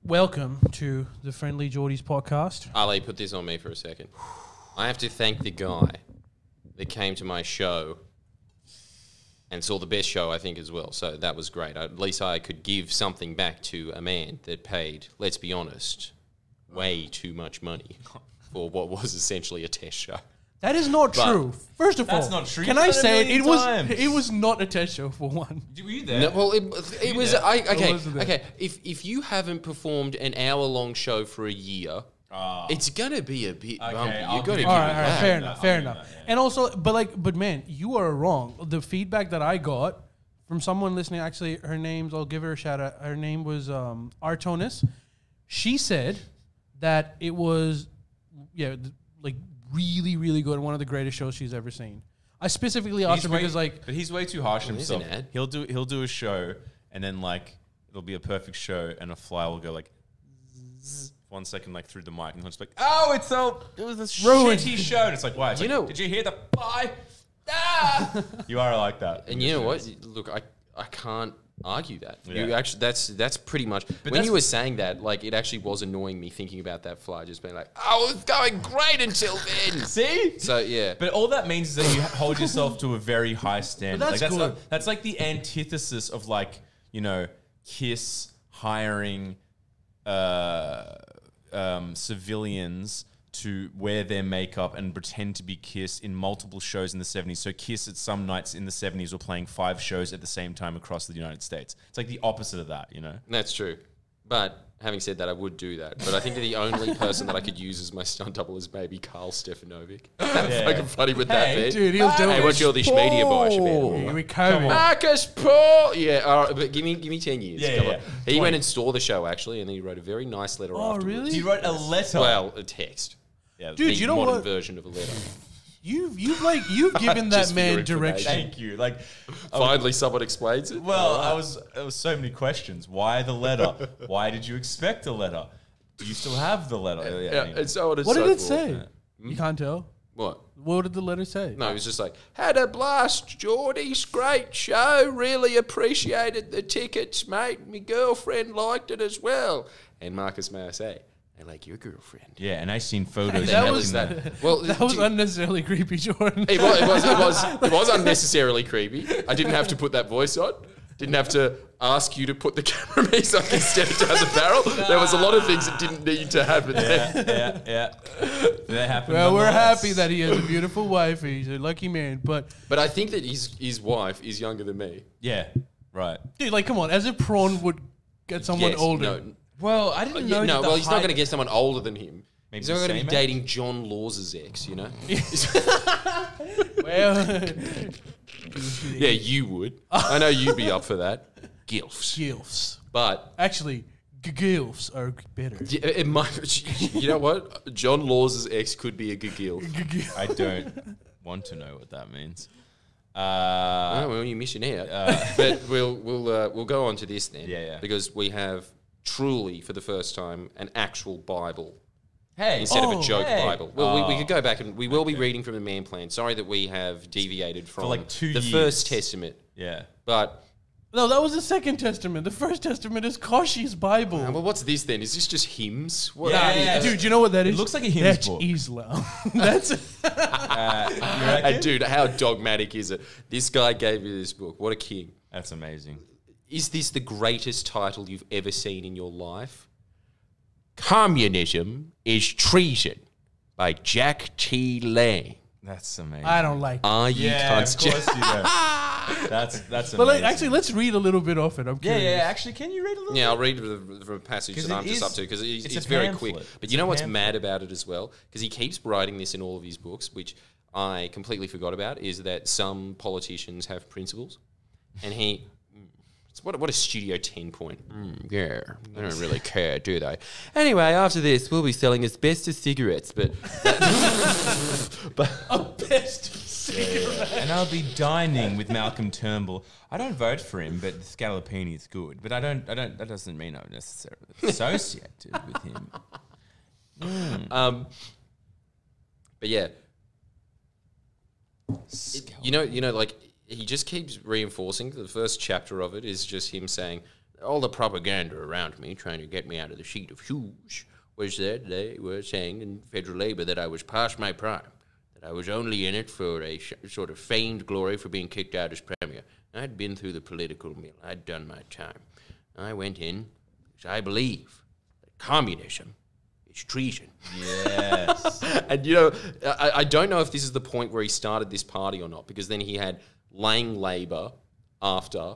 Welcome to the Friendlyjordies podcast. Ali, put this on me for a second. I have to thank the guy that came to my show and saw the best show, I think, as well. So that was great. At least I could give something back to a man that paid, let's be honest, way too much money for what was essentially a test show. That is not true. First of all, that's not true. Can I say it was not a test show for one. Were you there? No, well, it was wasn't there. okay. If you haven't performed an hour-long show for a year, it's gonna be a bit bumpy. You got to give it All right, that. fair enough. Yeah. And also, but man, you are wrong. The feedback that I got from someone listening, actually, I'll give her a shout out. Her name was Artonis. She said that it was, really, really good and one of the greatest shows she's ever seen. I specifically asked her because, but he's way too harsh on himself. an ad. He'll do a show, and then it'll be a perfect show, and a fly will go zzz, 1 second through the mic, and he'll just be like, "Oh, it was a shitty show." And it's like, why? It's did you hear the fly? Ah! You are like that. And you know what? Look, I can't argue that. Yeah. You actually, that's pretty much. But when you were saying that, it actually was annoying me thinking about that fly, just being like, "Oh, it was going great until then." See? So yeah. But all that means is that you hold yourself to a very high standard. But that's good. That's like the antithesis of Kiss hiring civilians to wear their makeup and pretend to be Kiss in multiple shows in the 70s. So Kiss at some nights in the 70s were playing 5 shows at the same time across the United States. It's like the opposite of that, you know? That's true. But having said that, I would do that. But I think that the only person that I could use as my stunt double is maybe Carl Stefanovic. Fucking funny with that bit. dude, he'll do Hey, it. what's your this media boy? Here we come. Marcus Paul. Yeah, all right, but give me 10 years. Yeah, Come yeah. on. He went and saw the show actually, and he wrote a very nice letter afterwards. really? He wrote a letter. Well, a text. Yeah, Dude, The you know modern what? version of a letter. You've given that Just for your man information. direction. thank you. Finally, someone explains it. Well, there was so many questions. Why the letter? Why did you expect a letter? Do you still have the letter? Yeah, anyway. and so on and What so did it forth. say? You can't tell. What? What did the letter say? No, it was just like, had a blast, Geordies, great show, really appreciated the tickets, mate. My girlfriend liked it as well. And Marcus, may I say, I like your girlfriend. Yeah, and I seen photos. That and was- everything that? Well, That was unnecessarily creepy, Jordan. It was unnecessarily creepy. I didn't have to put that voice on. Didn't have to ask you to put the camera me so I can stare down the barrel. There was a lot of things that didn't need to happen there. yeah. That happened. Well, we're nonetheless. happy that he has a beautiful wife. He's a lucky man. But, But I think that his wife is younger than me. Yeah, right. dude, come on. As if Prawn would get someone Yes, older. No, Well, I didn't know. no, well, he's not going to get someone older than him. Maybe He's the not going to same be age? dating John Laws's ex, you know? Well, Yeah, you would. I know you'd be up for that. Gilfs. gilfs. But Actually, gilfs are better. it might, you know what? John Laws's ex could be a gilf. I don't want to know what that means. Oh, well, you're missing out. But we'll go on to this then. Yeah. Because we have truly, for the first time, an actual Bible Hey, instead of a joke hey. Bible. Well, we could go back and we will be reading from the Man Plan. Sorry that we have deviated from 2 the years. First Testament. Yeah. But, No, that was the Second Testament. The First Testament is Koshi's Bible. well, what's this then? Is this just hymns? What Yeah, are these? yeah. Dude, you know what that is? looks like a hymns That's book. Islam. That's And dude, how dogmatic is it? This guy gave you this book. What a king. That's amazing. Is this the greatest title you've ever seen in your life? Communism is Treason by Jack T. Lang. That's amazing. I don't like. Are you Yeah, of cunts? course you do. That's amazing. But actually, let's read a little bit off it. I'm yeah. curious. Actually, can you read a little? Yeah, bit? I'll read from a passage 'Cause that it I'm just is- up to because it's it's a very pamphlet. quick. But It's you know a what's pamphlet. mad about it as well? Because he keeps writing this in all of his books, which I completely forgot about, is that some politicians have principles. And he... What a Studio 10 point. Yeah, they don't really care, do they? Anyway, after this, we'll be selling asbestos cigarettes, but... Best. And I'll be dining with Malcolm Turnbull. I don't vote for him, but Scalapini is good. But I don't. That doesn't mean I'm necessarily associated with him. But yeah, you know, like he just keeps reinforcing. The first chapter of it is just him saying, all the propaganda around me trying to get me out of the seat of shoes was that they were saying in federal Labour that I was past my prime, that I was only in it for a sort of feigned glory for being kicked out as Premier. I'd been through the political mill. I'd done my time. I went in because I believe that communism is treason. Yes. And, you know, I don't know if this is the point where he started this party or not, because then he had Lang Labour after,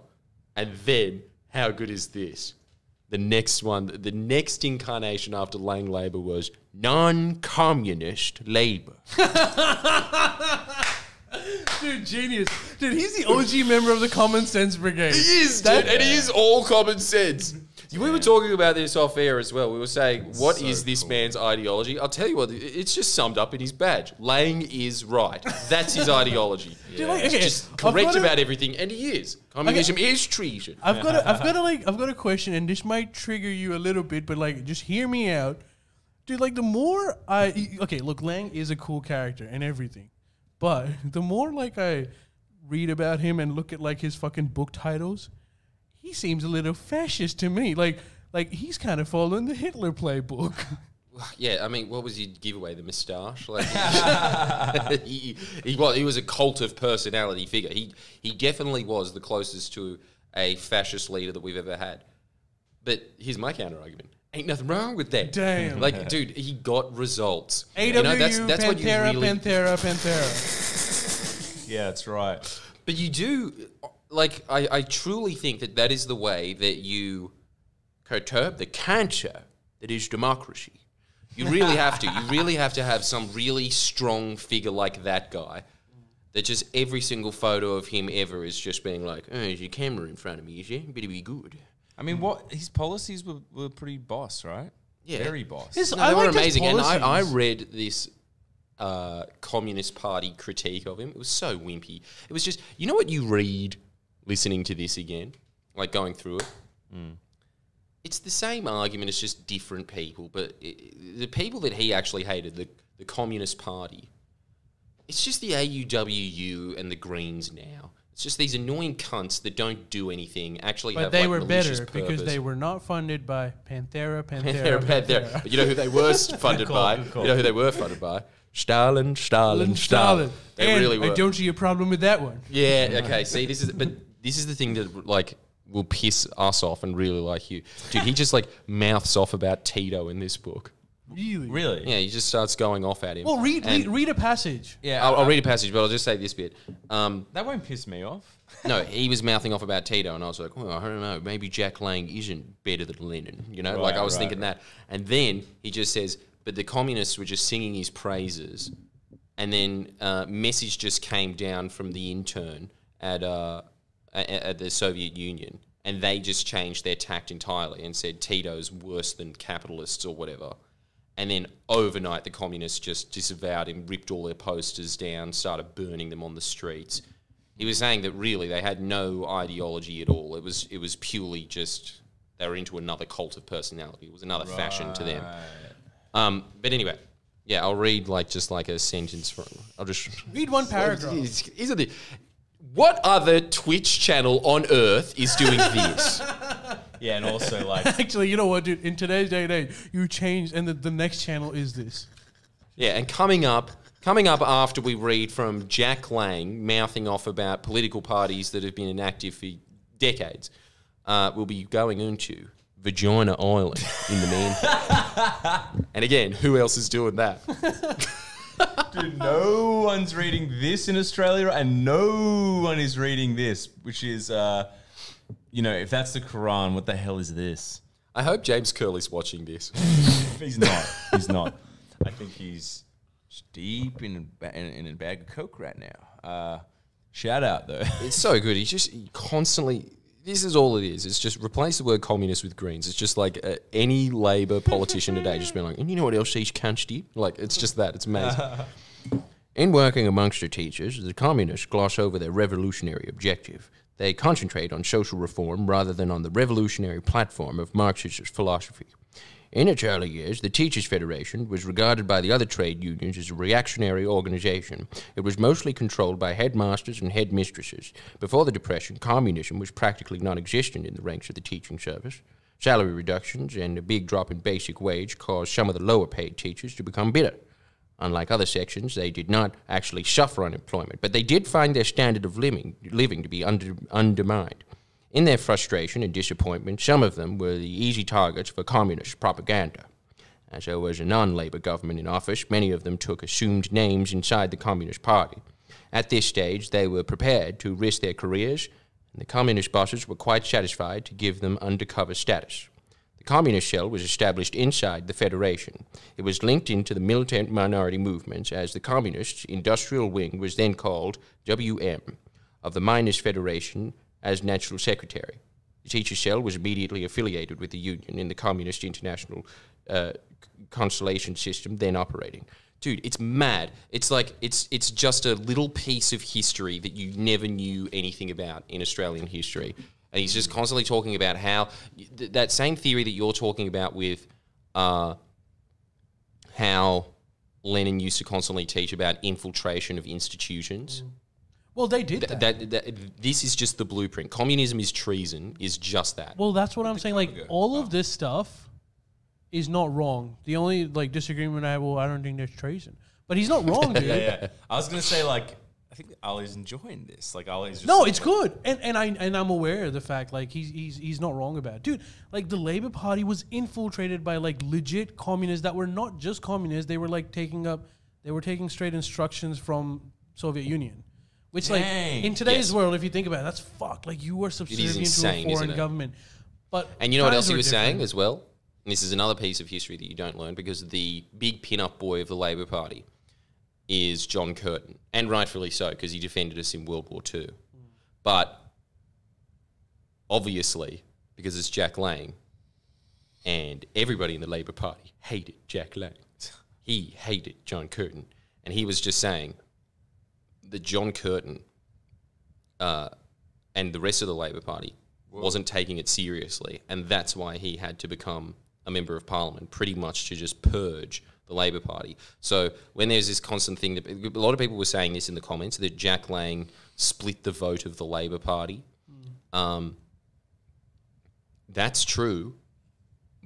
and then, how good is this? The next one, the next incarnation after Lang Labour was non-communist Labour. Dude, genius. Dude, he's the OG member of the Common Sense Brigade. He is, dude, and he is all common sense. We were talking about this off air as well. We were saying, what is this man's ideology? I'll tell you what, it's just summed up in his badge. Lang is right. That's his ideology. Dude, like, He's okay, just correct about everything, and he is. Communism is treason. I've got a question, and this might trigger you a little bit, but like, just hear me out, dude. Like, the more look, Lang is a cool character and everything, but the more like I read about him and look at like his fucking book titles, he seems a little fascist to me. Like he's kind of following the Hitler playbook. Yeah, I mean, what was his giveaway? The moustache? Like, he was a cult of personality figure. He definitely was the closest to a fascist leader that we've ever had. But here's my counter argument: ain't nothing wrong with that. Damn, like, dude, he got results. AWU, you know, that's Pantera, what you really. Pantera. Yeah, that's right. But you do, like, I truly think that is the way that you curb the cancer that is democracy. You really have to. You really have to have some really strong figure like that guy, that just every single photo of him ever is just being like, oh, there's your camera in front of me, is it? Better be good. I mean, his policies were pretty boss, right? Yeah. Very boss. They were amazing. And I read this Communist Party critique of him. It was so wimpy. It was just, you know what you read listening to this again? Like going through it? Mm. It's the same argument, it's just different people. But the people that he actually hated, the Communist Party, it's just the AUWU and the Greens now. It's just these annoying cunts that don't do anything, actually but have they like were malicious better purpose. because they were not funded by Pantera. But you know who they were funded by? You know who they were funded by? Stalin. They and really were. I don't see a problem with that one. Yeah, okay. See, this is the thing that like will piss us off and really like you. Dude, he just like mouths off about Tito in this book. Really? Yeah, he just starts going off at him. Well, read a passage. Yeah, I'll read a passage, but I'll just say this bit. That won't piss me off. No, he was mouthing off about Tito, and I was like, well, I don't know, maybe Jack Lang isn't better than Lenin, you know? I was thinking that. And then he just says, but the communists were just singing his praises, and then a message just came down from the intern at the Soviet Union, and they just changed their tact entirely and said Tito's worse than capitalists or whatever. And then overnight, the communists just disavowed him, ripped all their posters down, started burning them on the streets. He was saying that really they had no ideology at all. It was purely just they were into another cult of personality. It was another fashion to them. But anyway, yeah, I'll read just a sentence from. I'll just read one paragraph. What other Twitch channel on earth is doing this? Yeah, and also actually, you know what, dude? In today's day and age, you change, and the next channel is this. Yeah, and coming up after we read from Jack Lang mouthing off about political parties that have been inactive for decades, we'll be going into Vagina Island in the man. And again, who else is doing that? Dude, no one's reading this in Australia, and no one is reading this, which is, if that's the Quran, what the hell is this? I hope James Curley's watching this. He's not. He's not. I think he's deep in a bag of coke right now. Shout out, though. It's so good. He constantly... This is all it is. It's just replace the word communist with Greens. It's just like any Labor politician today just being like, and you know what else these cunts did? Like, it's just that. It's amazing. In working amongst the teachers, the communists gloss over their revolutionary objective. They concentrate on social reform rather than on the revolutionary platform of Marxist philosophy. In its early years, the Teachers' Federation was regarded by the other trade unions as a reactionary organization. It was mostly controlled by headmasters and headmistresses. Before the Depression, communism was practically non-existent in the ranks of the teaching service. Salary reductions and a big drop in basic wage caused some of the lower-paid teachers to become bitter. Unlike other sections, they did not actually suffer unemployment, but they did find their standard of living to be undermined. In their frustration and disappointment, some of them were the easy targets for communist propaganda. As there was a non-Labour government in office, many of them took assumed names inside the Communist Party. At this stage, they were prepared to risk their careers, and the communist bosses were quite satisfied to give them undercover status. The communist shell was established inside the Federation. It was linked into the militant minority movements as the communist industrial wing was then called WM, of the Miners' Federation as National Secretary. The teacher shell was immediately affiliated with the union in the Communist International Constellation system then operating. Dude, it's mad. It's like, it's just a little piece of history that you never knew anything about in Australian history. And he's just constantly talking about how that same theory that you're talking about with how Lenin used to constantly teach about infiltration of institutions. Well, they did that. This is just the blueprint. Communism is treason, is just that. Well, that's what I'm saying. Like, all of this stuff is not wrong. The only, like, disagreement I have, well, I don't think there's treason. But he's not wrong, dude. Yeah. I was going to say, like, I think Ali's enjoying this. Like, Ali's just... No, it's good. And I'm aware of the fact, like, he's not wrong about it. Dude, like, the Labour Party was infiltrated by, like, legit communists that were not just communists. They were, like, taking straight instructions from Soviet Union. Which, like, in today's world, if you think about it, that's fucked. Like, you are subservient to a foreign government. And you know what else he was saying as well? And this is another piece of history that you don't learn, because the big pin-up boy of the Labour Party is John Curtin. And rightfully so, because he defended us in World War II. But obviously, because it's Jack Lang, and everybody in the Labour Party hated Jack Lang. He hated John Curtin. And he was just saying that John Curtin and the rest of the Labour Party wasn't taking it seriously, and that's why he had to become a member of Parliament, pretty much to just purge the Labour Party. So when there's this constant thing, that a lot of people were saying this in the comments, that Jack Lang split the vote of the Labour Party. That's true,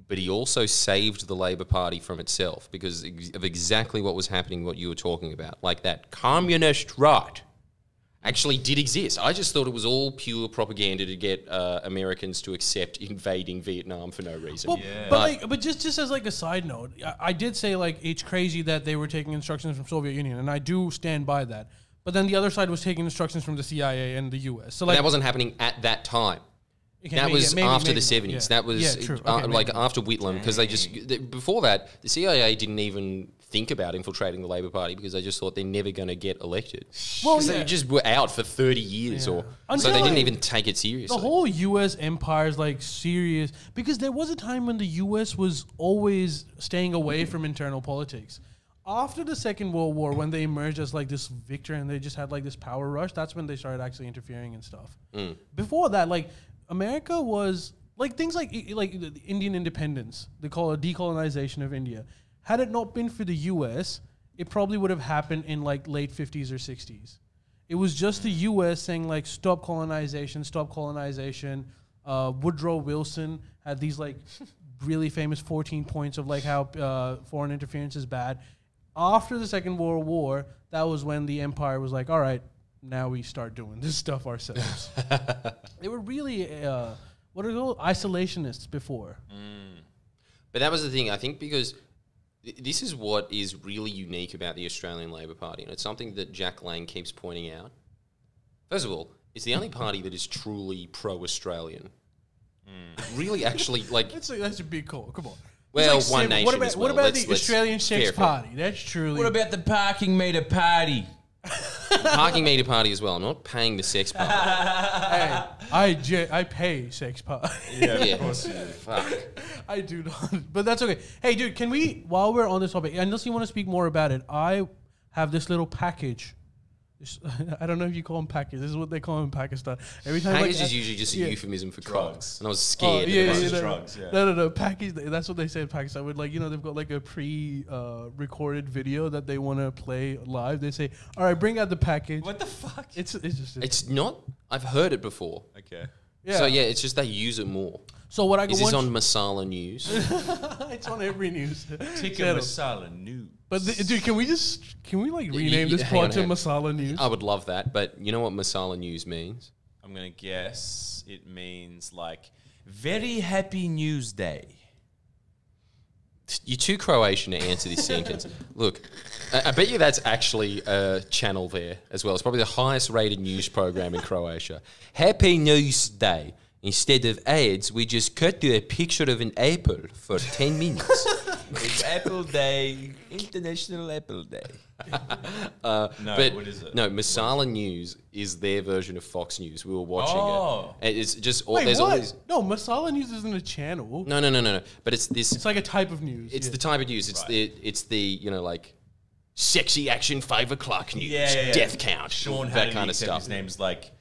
but he also saved the Labour Party from itself because of exactly what was happening, what you were talking about. Like, that communist right actually did exist. I just thought it was all pure propaganda to get Americans to accept invading Vietnam for no reason. Well, but just as like a side note, I did say, like, it's crazy that they were taking instructions from Soviet Union, and I do stand by that. But then the other side was taking instructions from the CIA and the US. So, like, that wasn't happening at that time. That was after the 70s. Yeah. That was like after Whitlam, because they just... Before that, the CIA didn't even think about infiltrating the Labour Party because they just thought they're never going to get elected. Well, they just were out for 30 years. So they didn't even take it seriously. The whole US empire is, like, serious, because there was a time when the US was always staying away from internal politics. After the Second World War, when they emerged as, like, this victor and they just had, like, this power rush, that's when they started actually interfering and stuff. Before that, like, America was, like, things like the Indian independence, they call it decolonization of India. Had it not been for the US, it probably would have happened in, like, late 50s or 60s. It was just the US saying, like, stop colonization, stop colonization. Woodrow Wilson had these, like, really famous 14 points of, like, how foreign interference is bad. After the Second World War, that was when the empire was like, all right, now we start doing this stuff ourselves. They were really, what are they called? Isolationists before. But that was the thing, I think, because this is what is really unique about the Australian Labor Party, and it's something that Jack Lang keeps pointing out. First of all, it's the only party that is truly pro-Australian. Really, actually, like... That's a big call, come on. Well, like One Nation as well. What about the Australian Sex Party? That's truly... What about the parking meter party? Parking meter party as well. I'm not paying the sex party. Hey, I pay sex party. Yeah, of course you do. Fuck. I do not, but that's okay. Hey, dude, can we, while we're on this topic, unless you want to speak more about it, I have this little package. I don't know if you call them packages. This is what they call them in Pakistan. Every time package is usually just a euphemism for drugs. And I was scared. Drugs. Yeah. No. Package. That's what they say in Pakistan. With like, they've got like a pre-recorded video that they want to play live. They say, "All right, bring out the package." What the fuck? It's not. I've heard it before. Okay. Yeah. So yeah, it's just they use it more. So what I go is this on Masala News? It's on every news. Tikka Masala News. But dude, can we like rename this pod to Masala News? I would love that. But you know what Masala News means? I'm gonna guess it means like very happy news day. You're too Croatian to answer this sentence. Look, I bet you that's actually a channel there as well. It's probably the highest rated news program in Croatia. Happy News Day. Instead of ads, we just cut to a picture of an apple for 10 minutes. It's Apple Day, International Apple Day. What is it? No, Masala News is their version of Fox News. We were watching it. And it's just Wait, there's what? Always Masala News isn't a channel. No. But it's this. It's like a type of news. It's the type of news. It's the like sexy action 5 o'clock news, death count, Sean that Hannity, kind of stuff. His name's like.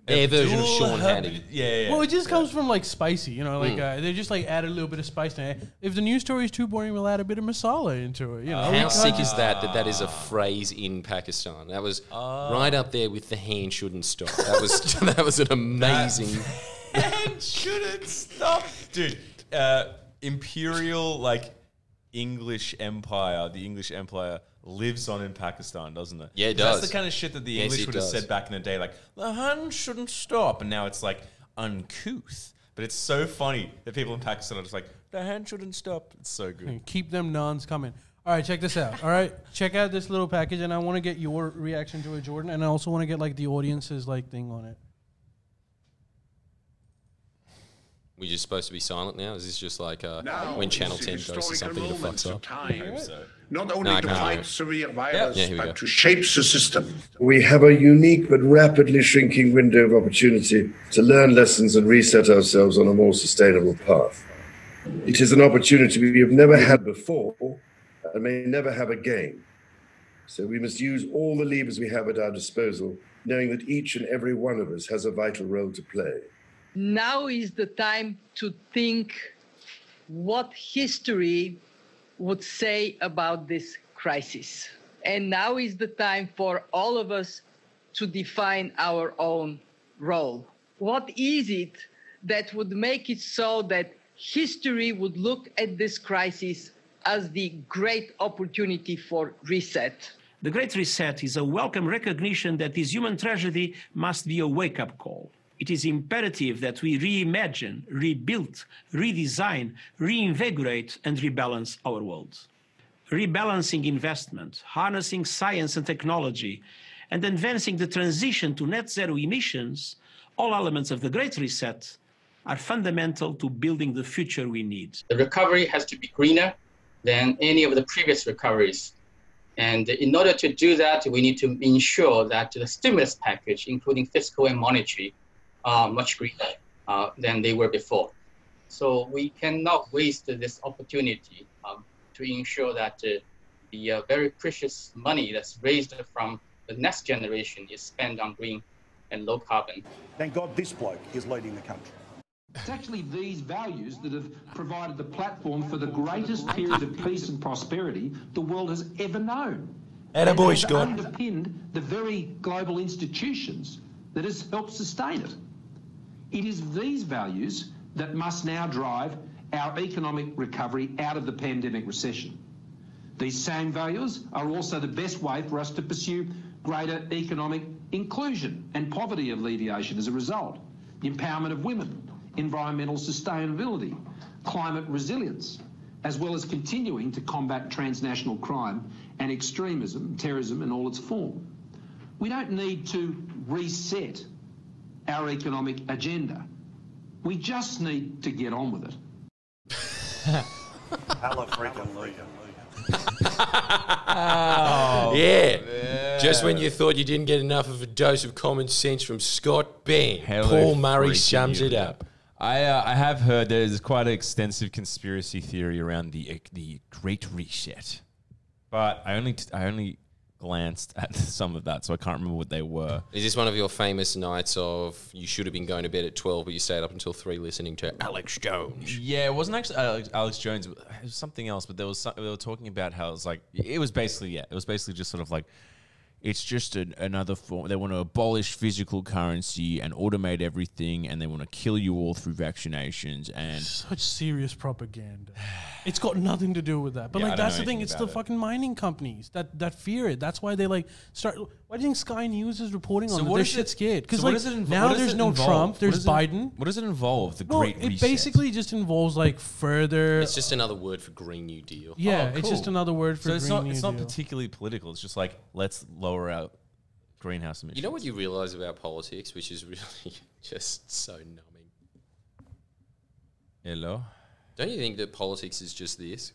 Their version of Sean Hannity. Yeah. Well, it just comes from like spicy, they just like add a little bit of spice to it. If the news story is too boring, we'll add a bit of masala into it. How sick is that is a phrase in Pakistan? That was right up there with the hand shouldn't stop. That was an amazing. Hand shouldn't stop, dude. Imperial English Empire. The English Empire lives on in Pakistan, doesn't it? Yeah, it does. That's the kind of shit that the English would have said back in the day, like, the hand shouldn't stop. And now it's like uncouth. But it's so funny that people in Pakistan are just like, the hand shouldn't stop. It's so good. Keep them nuns coming. All right, check this out. All right, check out this little package, and I want to get your reaction to it, Jordan, and I also want to get like the audience's thing on it. We're just supposed to be silent now? Is this just like when Channel 10 goes to something that fucks up? Not only to fight severe virus, but to shape the system. We have a unique but rapidly shrinking window of opportunity to learn lessons and reset ourselves on a more sustainable path. It is an opportunity we have never had before and may never have again. So we must use all the levers we have at our disposal, knowing that each and every one of us has a vital role to play. Now is the time to think what history would say about this crisis. And now is the time for all of us to define our own role. What is it that would make it so that history would look at this crisis as the great opportunity for reset? The Great Reset is a welcome recognition that this human tragedy must be a wake-up call. It is imperative that we reimagine, rebuild, redesign, reinvigorate, and rebalance our world. Rebalancing investment, harnessing science and technology, and advancing the transition to net zero emissions, all elements of the Great Reset, are fundamental to building the future we need. The recovery has to be greener than any of the previous recoveries. And in order to do that, we need to ensure that the stimulus package, including fiscal and monetary, are much greener than they were before. So we cannot waste this opportunity to ensure that the very precious money that's raised from the next generation is spent on green and low carbon. Thank God this bloke is leading the country. It's actually these values that have provided the platform for the greatest period of peace and prosperity the world has ever known. And has underpinned the very global institutions that has helped sustain it. It is these values that must now drive our economic recovery out of the pandemic recession. These same values are also the best way for us to pursue greater economic inclusion and poverty alleviation as a result, the empowerment of women, environmental sustainability, climate resilience, as well as continuing to combat transnational crime and extremism, terrorism in all its form. We don't need to reset our economic agenda. We just need to get on with it. Yeah. Just when you thought you didn't get enough of a dose of common sense from Scott Bain, Paul Murray sums it up. I have heard there's quite an extensive conspiracy theory around the Great Reset, but I only glanced at some of that, so I can't remember what they were. Is this one of your famous nights of you should have been going to bed at 12, but you stayed up until 3 listening to Alex Jones? Yeah, it wasn't actually Alex Jones. It was something else, but they were talking about how it was basically just sort of like, it's just another form. They want to abolish physical currency and automate everything, and they want to kill you all through vaccinations. And such serious propaganda. It's got nothing to do with that. But that's the thing. It's the fucking mining companies that fear it. That's why they start. Why do you think Sky News is reporting on it? They're shit scared because now there's no Trump. There's Biden. What does it involve? The Great Reset. It basically just involves further. It's just another word for Green New Deal. Yeah, it's just another word for Green New Deal. It's not particularly political. It's just like, let's lower our greenhouse emissions. You know what you realize about politics, which is really just so numbing? Hello? Don't you think that politics is just this?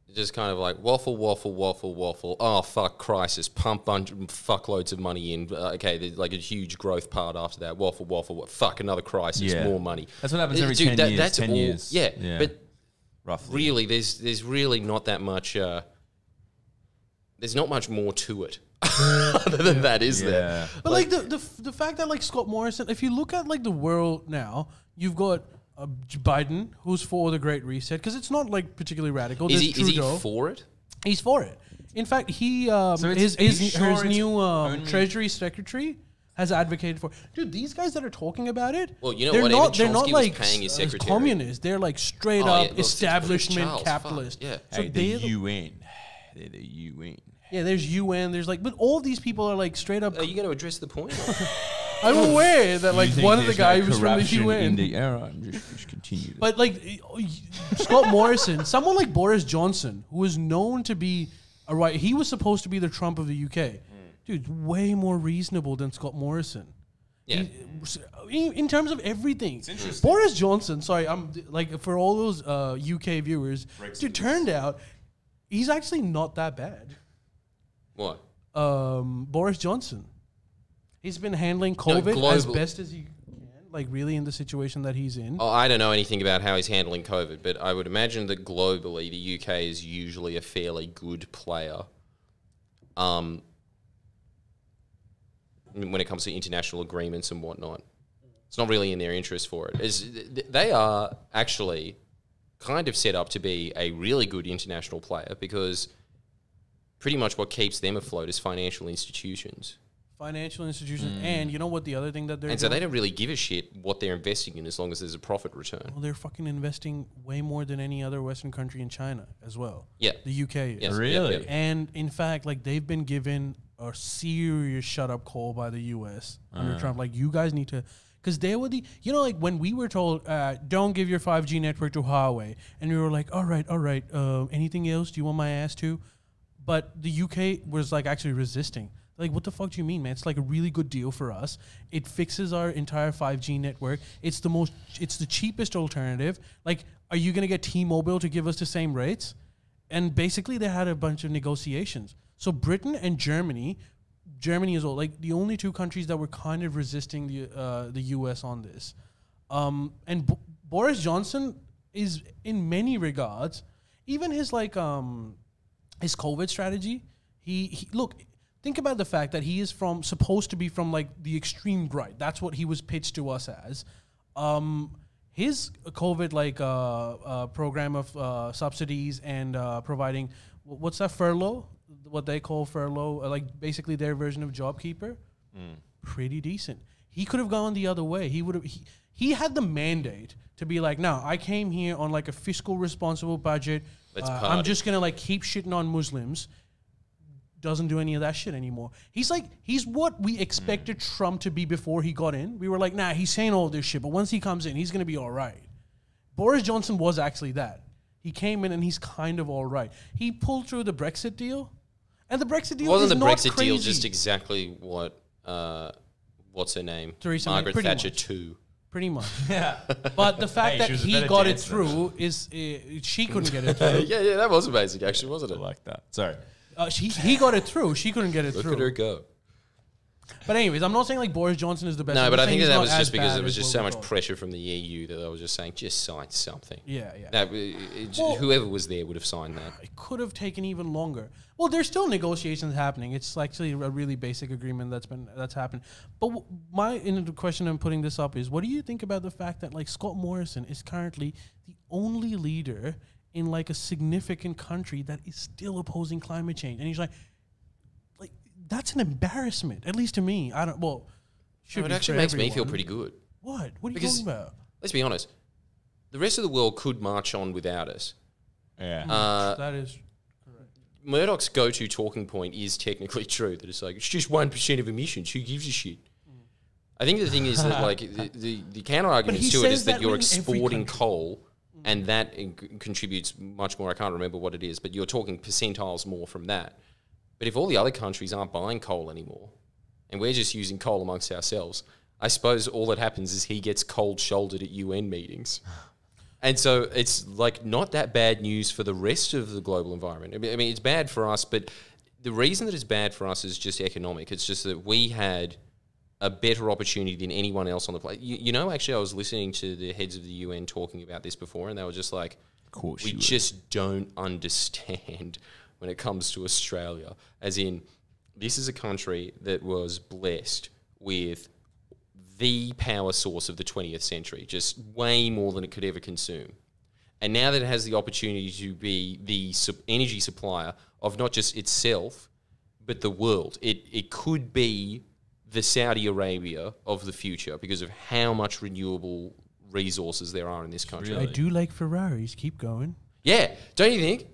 It's just kind of like waffle, waffle, waffle, waffle. Oh, fuck, crisis. Pump fuckloads of money in. Okay, there's like a huge growth part after that. Waffle, waffle, fuck, another crisis, more money. That's what happens every 10 years. That's 10 years. Yeah, but roughly. Really, there's really not that much... there's not much more to it other than that, is there? But the fact that Scott Morrison, if you look at the world now, you've got Biden who's for the Great Reset because it's not particularly radical. Is he for it? He's for it. In fact, his new Treasury Secretary has advocated for. Dude, these guys that are talking about it, well, you know what? They're not paying his secretary. Communists. They're straight up establishment capitalist. Yeah, so the UN. They're the UN. Yeah, there's UN. There's but all these people are straight up. Are you going to address the point? I'm aware that one of the guys was from the UN. In the era, just continue. But Scott Morrison, someone like Boris Johnson, who is known to be he was supposed to be the Trump of the UK. Dude, way more reasonable than Scott Morrison. Yeah. In terms of everything. Boris Johnson, sorry, I'm for all those UK viewers, dude, turned out he's actually not that bad. What? Boris Johnson. He's been handling COVID as best as he can, really in the situation that he's in. Oh, I don't know anything about how he's handling COVID, but I would imagine that globally the UK is usually a fairly good player when it comes to international agreements and whatnot. It's not really in their interest for it. They are actually kind of set up to be a really good international player because pretty much what keeps them afloat is financial institutions. And you know what the other thing that they're doing? So they don't really give a shit what they're investing in as long as there's a profit return. Well, they're fucking investing way more than any other Western country in China as well. Yeah. The UK is. Yes. Really? Yeah. And in fact, they've been given a serious shut-up call by the US under Trump. You guys need to... Because they were when we were told, don't give your 5G network to Huawei. And we were like, all right. Anything else? Do you want my ass to? But the UK was actually resisting. What the fuck do you mean, man? It's a really good deal for us. It fixes our entire 5G network. It's the cheapest alternative. Are you going to get T-Mobile to give us the same rates? And basically they had a bunch of negotiations. So Britain and Germany is all the only two countries that were kind of resisting the US on this. And Boris Johnson is in many regards, even his his COVID strategy, he look, think about the fact that he is supposed to be from the extreme right. That's what he was pitched to us as. His COVID program of subsidies and providing what's that, furlough? What they call furlough, basically their version of JobKeeper. Pretty decent. He could have gone the other way. He had the mandate to be no, I came here on a fiscal responsible budget. I'm just gonna keep shitting on Muslims. Doesn't do any of that shit anymore. He's what we expected Trump to be before he got in. We were nah, he's saying all this shit, but once he comes in, he's gonna be all right. Boris Johnson was actually that. He came in and he's kind of all right. He pulled through the Brexit deal, and the Brexit deal wasn't the Brexit deal just exactly what what's her name? Theresa Margaret May, Thatcher too. Pretty much. Yeah. But the fact that he got it through is she couldn't get it through. yeah, that was amazing actually, wasn't it? I like that. Sorry. He got it through. She couldn't get it through. Look at her go. But anyways, I'm not saying like Boris Johnson is the best. No, but I think that was as just because bad there was as just so what we much thought. pressure from the EU that I was just saying, just sign something. Yeah, yeah. That, Well- whoever was there would have signed that. It could have taken even longer. Well, there's still negotiations happening. It's actually a really basic agreement that's happened. But the question I'm putting this up is, what do you think about the fact that like Scott Morrison is currently the only leader in like a significant country that is still opposing climate change, and he's like that's an embarrassment, at least to me. I don't. Well, It actually makes me feel pretty good. What? What are you Because, talking about? Let's be honest. The rest of the world could march on without us. Yeah. That is. Murdoch's go-to talking point is technically true. That it's like, it's just 1% of emissions. Who gives a shit? I think the thing is that like the counter-argument he to it says is that that you're in every exporting country. coal and that contributes much more. I can't remember what it is, but you're talking percentiles more from that. But if all the other countries aren't buying coal anymore and we're just using coal amongst ourselves, I suppose all that happens is he gets cold-shouldered at UN meetings. And so it's like not that bad news for the rest of the global environment. I mean, it's bad for us, but the reason that it's bad for us is just economic. It's just that we had a better opportunity than anyone else on the planet. You know, actually, I was listening to the heads of the UN talking about this before, and they were just like, we just don't understand when it comes to Australia. As in, this is a country that was blessed with the power source of the 20th century, just way more than it could ever consume. And now that it has the opportunity to be the energy supplier of not just itself, but the world, it could be the Saudi Arabia of the future because of how much renewable resources there are in this country. I do like Ferraris. Keep going. Yeah, don't you think?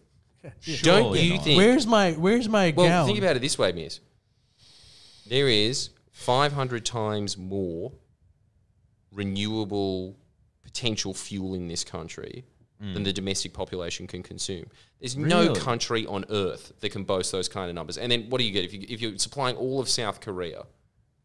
Don't you think? Where's my Well, gown? think about it this way, Miss. There is 500 times more renewable potential fuel in this country than the domestic population can consume. There's no country on earth that can boast those kind of numbers. And then what do you get if you're supplying all of South Korea?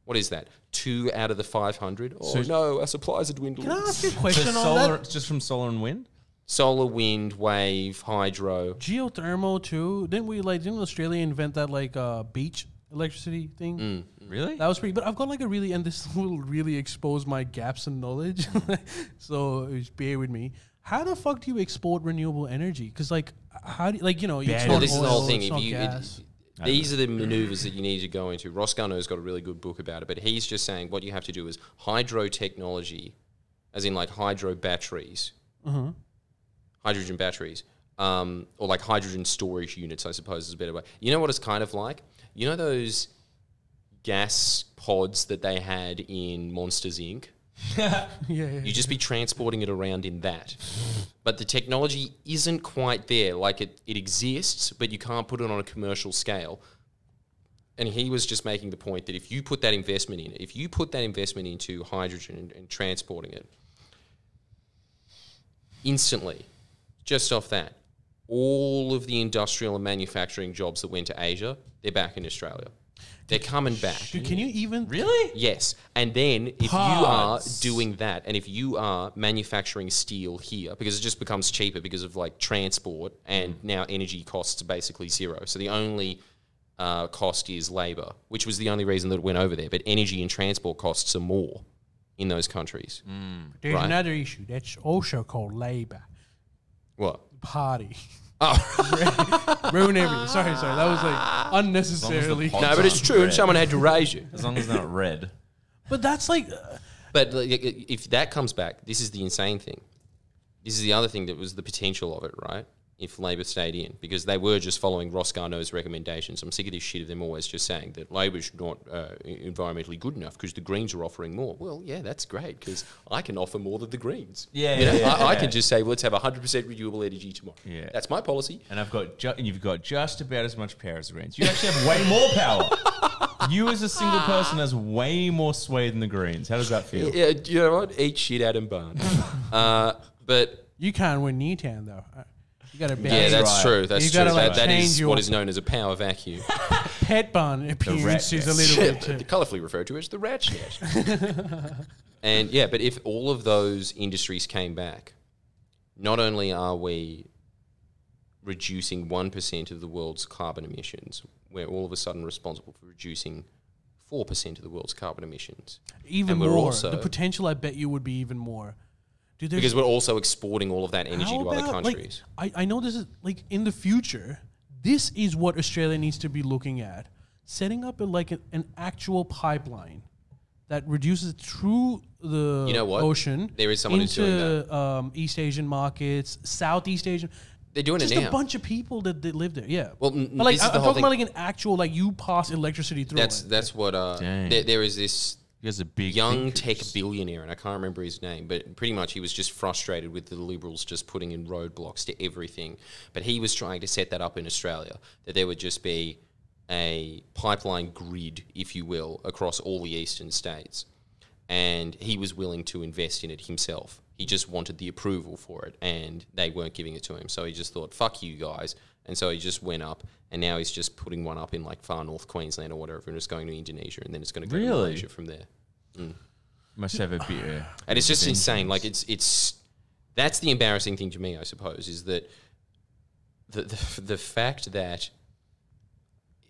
What is that? 2 out of the 500? Oh, no, our supplies are dwindling. Can I ask you a question on solar, that? just from solar and wind? Solar, wind, wave, hydro. Geothermal too. Didn't Australia invent that like beach electricity thing? Really? That was pretty. But I've got like a really, and this will really expose my gaps in knowledge. So just bear with me. How the fuck do you export renewable energy? Because like, how do you, like, you know, you export Well, this is the whole oil, thing. it's If not you, gas. these are the maneuvers that you need to go into. Ross Garneau's got a really good book about it, but he's just saying what you have to do is hydro technology, as in like hydro batteries, hydrogen batteries, or like hydrogen storage units, I suppose is a better way. You know what it's kind of like? You know those gas pods that they had in Monsters, Inc.? Yeah. You just be transporting it around in that. But the technology isn't quite there. Like it exists, but you can't put it on a commercial scale. And he was just making the point that if you put that investment in, if you put that investment into hydrogen and transporting it, instantly, just off that, all of the industrial and manufacturing jobs that went to Asia, they're back in Australia. They're coming back. Dude, can you even Really? Yes. And then if you are doing that, and if you are manufacturing steel here, because it just becomes cheaper because of like transport, and now energy costs are basically zero. So the only cost is labor, which was the only reason that it went over there. But energy and transport costs are more in those countries. There's Right. another issue that's also called labor. What? Party. Oh. Ruin everything. Sorry. That was like unnecessarily. pot- No, but it's true. And someone had to raise you. As long as they're not red. But that's like. But like, if that comes back, this is the insane thing. This is the other thing that was the potential of it, right? If Labor stayed in, because they were just following Ross Garneau's recommendations. I'm sick of this shit of them always just saying that Labor's not environmentally good enough because the Greens are offering more. Well, yeah, that's great because I can offer more than the Greens. Yeah, You know, yeah, I yeah. can just say, well, let's have 100% renewable energy tomorrow. Yeah. That's my policy. And you've got just about as much power as the Greens. You actually have way more power. You as a single person has way more sway than the Greens. How does that feel? Yeah, you know what? Eat shit, Adam Barn. But You can't win Newtown though. You got to yeah, that's right. true. That's You true. gotta, like, That is change your- what is known as a power vacuum. Pet barn appearance is a little bit. Colourfully referred to as the rat shed. And yeah, but if all of those industries came back, not only are we reducing 1% of the world's carbon emissions, we're all of a sudden responsible for reducing 4% of the world's carbon emissions. Even more. The potential, I bet you, would be even more. Dude, because we're also exporting all of that energy to other countries. I know this is, like, in the future, this is what Australia needs to be looking at. Setting up an actual pipeline that reduces through the ocean. There is someone who's doing that. East Asian markets, Southeast Asian. They're doing just it now. Just a bunch of people that live there. Yeah. Well, but like, I'm talking about like an actual, like, you pass electricity through it. That's what. There is this young tech billionaire, and I can't remember his name, but pretty much he was just frustrated with the Liberals just putting in roadblocks to everything. But he was trying to set that up in Australia, that there would just be a pipeline grid, if you will, across all the eastern states. And he was willing to invest in it himself. He just wanted the approval for it, and they weren't giving it to him. So he just thought, fuck you guys. And so he just went up, and now he's just putting one up in like far north Queensland or whatever, and it's going to Indonesia, and then it's going to go to Malaysia from there. Must have a bit. And it's just insane. Like it's that's the embarrassing thing to me, I suppose, is that the fact that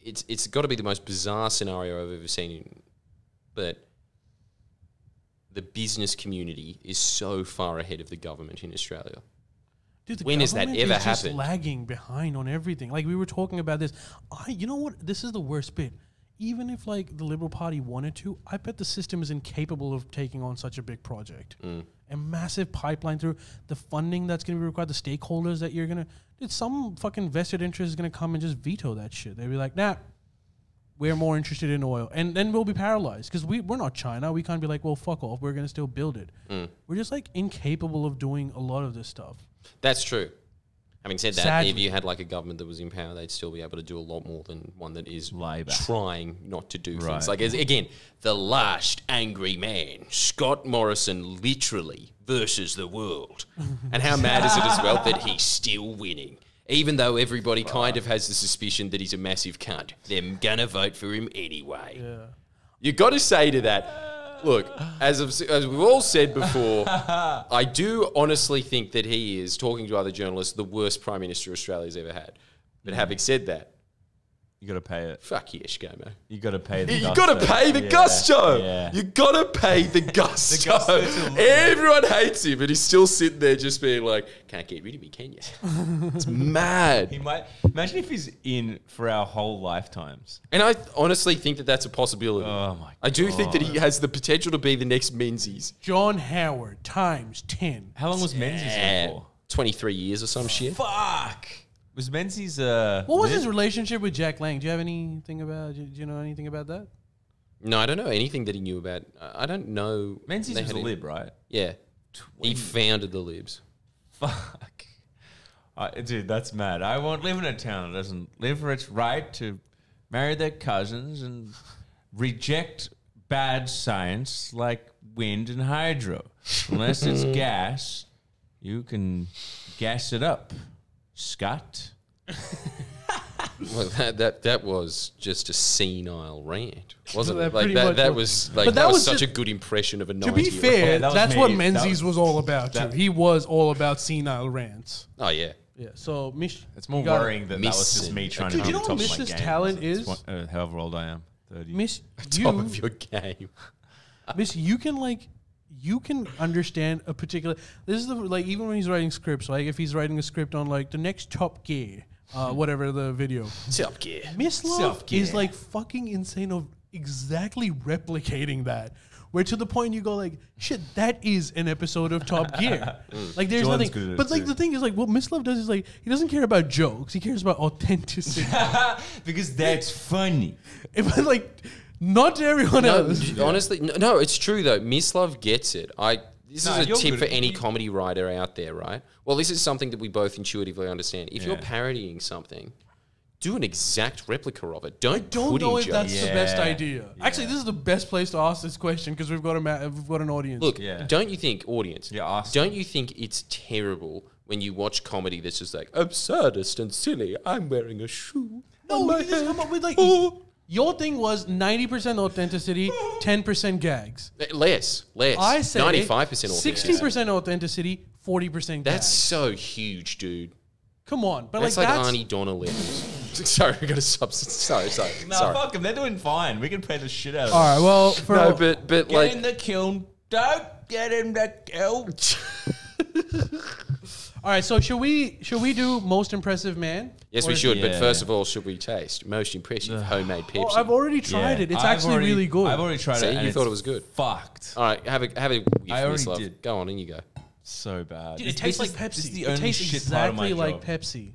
it's got to be the most bizarre scenario I've ever seen, but the business community is so far ahead of the government in Australia. Dude, when has that ever happened? Just lagging behind on everything. Like, we were talking about this. You know what? This is the worst bit. Even if, like, the Liberal Party wanted to, I bet the system is incapable of taking on such a big project. A massive pipeline through the funding that's going to be required, the stakeholders that you're going to... Dude, some fucking vested interest is going to come and just veto that shit. They'll be like, nah, we're more interested in oil. And then we'll be paralyzed because we're not China. We can't be like, well, fuck off. We're going to still build it. We're just, like, incapable of doing a lot of this stuff. That's true. Having said that, if you had like a government that was in power, they'd still be able to do a lot more than one that is trying not to do things. Like, again, the last angry man, Scott Morrison, literally versus the world. And how mad is it as well that he's still winning? Even though everybody kind of has the suspicion that he's a massive cunt, they're gonna vote for him anyway. Yeah. You got to say to that. Look, as we've all said before, I do honestly think that he is, talking to other journalists, the worst Prime Minister Australia's ever had. But having said that, you got to pay it. Fuck yes, ScoMo. You got to pay the gusto. You got to pay the gusto. Yeah. You got to pay the gusto. Everyone hates him, but he's still sitting there just being like, can't get rid of me, can you? It's mad. He might. Imagine if he's in for our whole lifetimes. And I honestly think that that's a possibility. Oh my God. I do think that he has the potential to be the next Menzies. John Howard times 10. How long was Menzies there for? 23 years or some shit. Fuck. Was Menzies what was his relationship with Jack Lang? Do you have anything about? Do you know anything about that? No, I don't know anything that he knew about. I don't know. Menzies was a Lib, right? Yeah, he founded the Libs. Fuck, dude, that's mad. I won't live in a town that doesn't live for its right to marry their cousins and reject bad science like wind and hydro. Unless it's gas, you can gas it up. Scott? Well, that was just a senile rant, wasn't it? That was such a good impression of a 90-year-old. To be fair, that's what Menzies was all about too. He was all about senile rants. Oh yeah. Yeah, so it's more worrying that was just me trying to do you know what Mish's talent is? However old I am, 30. Miss, top of your game. Miss, you can understand a particular. This is even when he's writing scripts. Like if he's writing a script on like the next Top Gear, whatever the video. Top Gear. Miss Love is like fucking insane of exactly replicating that. Where to the point you go like, shit, that is an episode of Top Gear. Like there's John's nothing. But like the thing is like what Miss Love does is like he doesn't care about jokes. He cares about authenticity. Because that's funny. But like. Not to everyone else. Honestly, no, it's true though. Miss Love gets it. This is a tip for any comedy writer out there, right? Well, this is something that we both intuitively understand. If you're parodying something, do an exact replica of it. Don't know if that's the best idea. Yeah. Actually, this is the best place to ask this question because we've got an audience. Look, don't you think, audience? Yeah, don't you think it's terrible when you watch comedy that's just like absurdist and silly? I'm wearing a shoe. No, you just come up with like. Your thing was 90% authenticity, 10% gags. Less. I said 95% authenticity. 60% authenticity, 40% gags. That's so huge, dude. Come on. But that's like Arnie Donna levels. Sorry, we got to stop. Sorry. No, fuck them. They're doing fine. We can pay the shit out of them. All right, well, but get like in the kiln. Don't get in the kiln. All right, so should we do most impressive man? Yes, we should. But first of all, should we taste most impressive homemade Pepsi? Oh, I've already tried it. It's actually really good. I've already tried it. And you thought it was good. Fucked. All right, have a. I already did. Go on, in you go. So bad. Dude, it tastes like Pepsi. This is the It only tastes shit part of my exactly like job. Pepsi.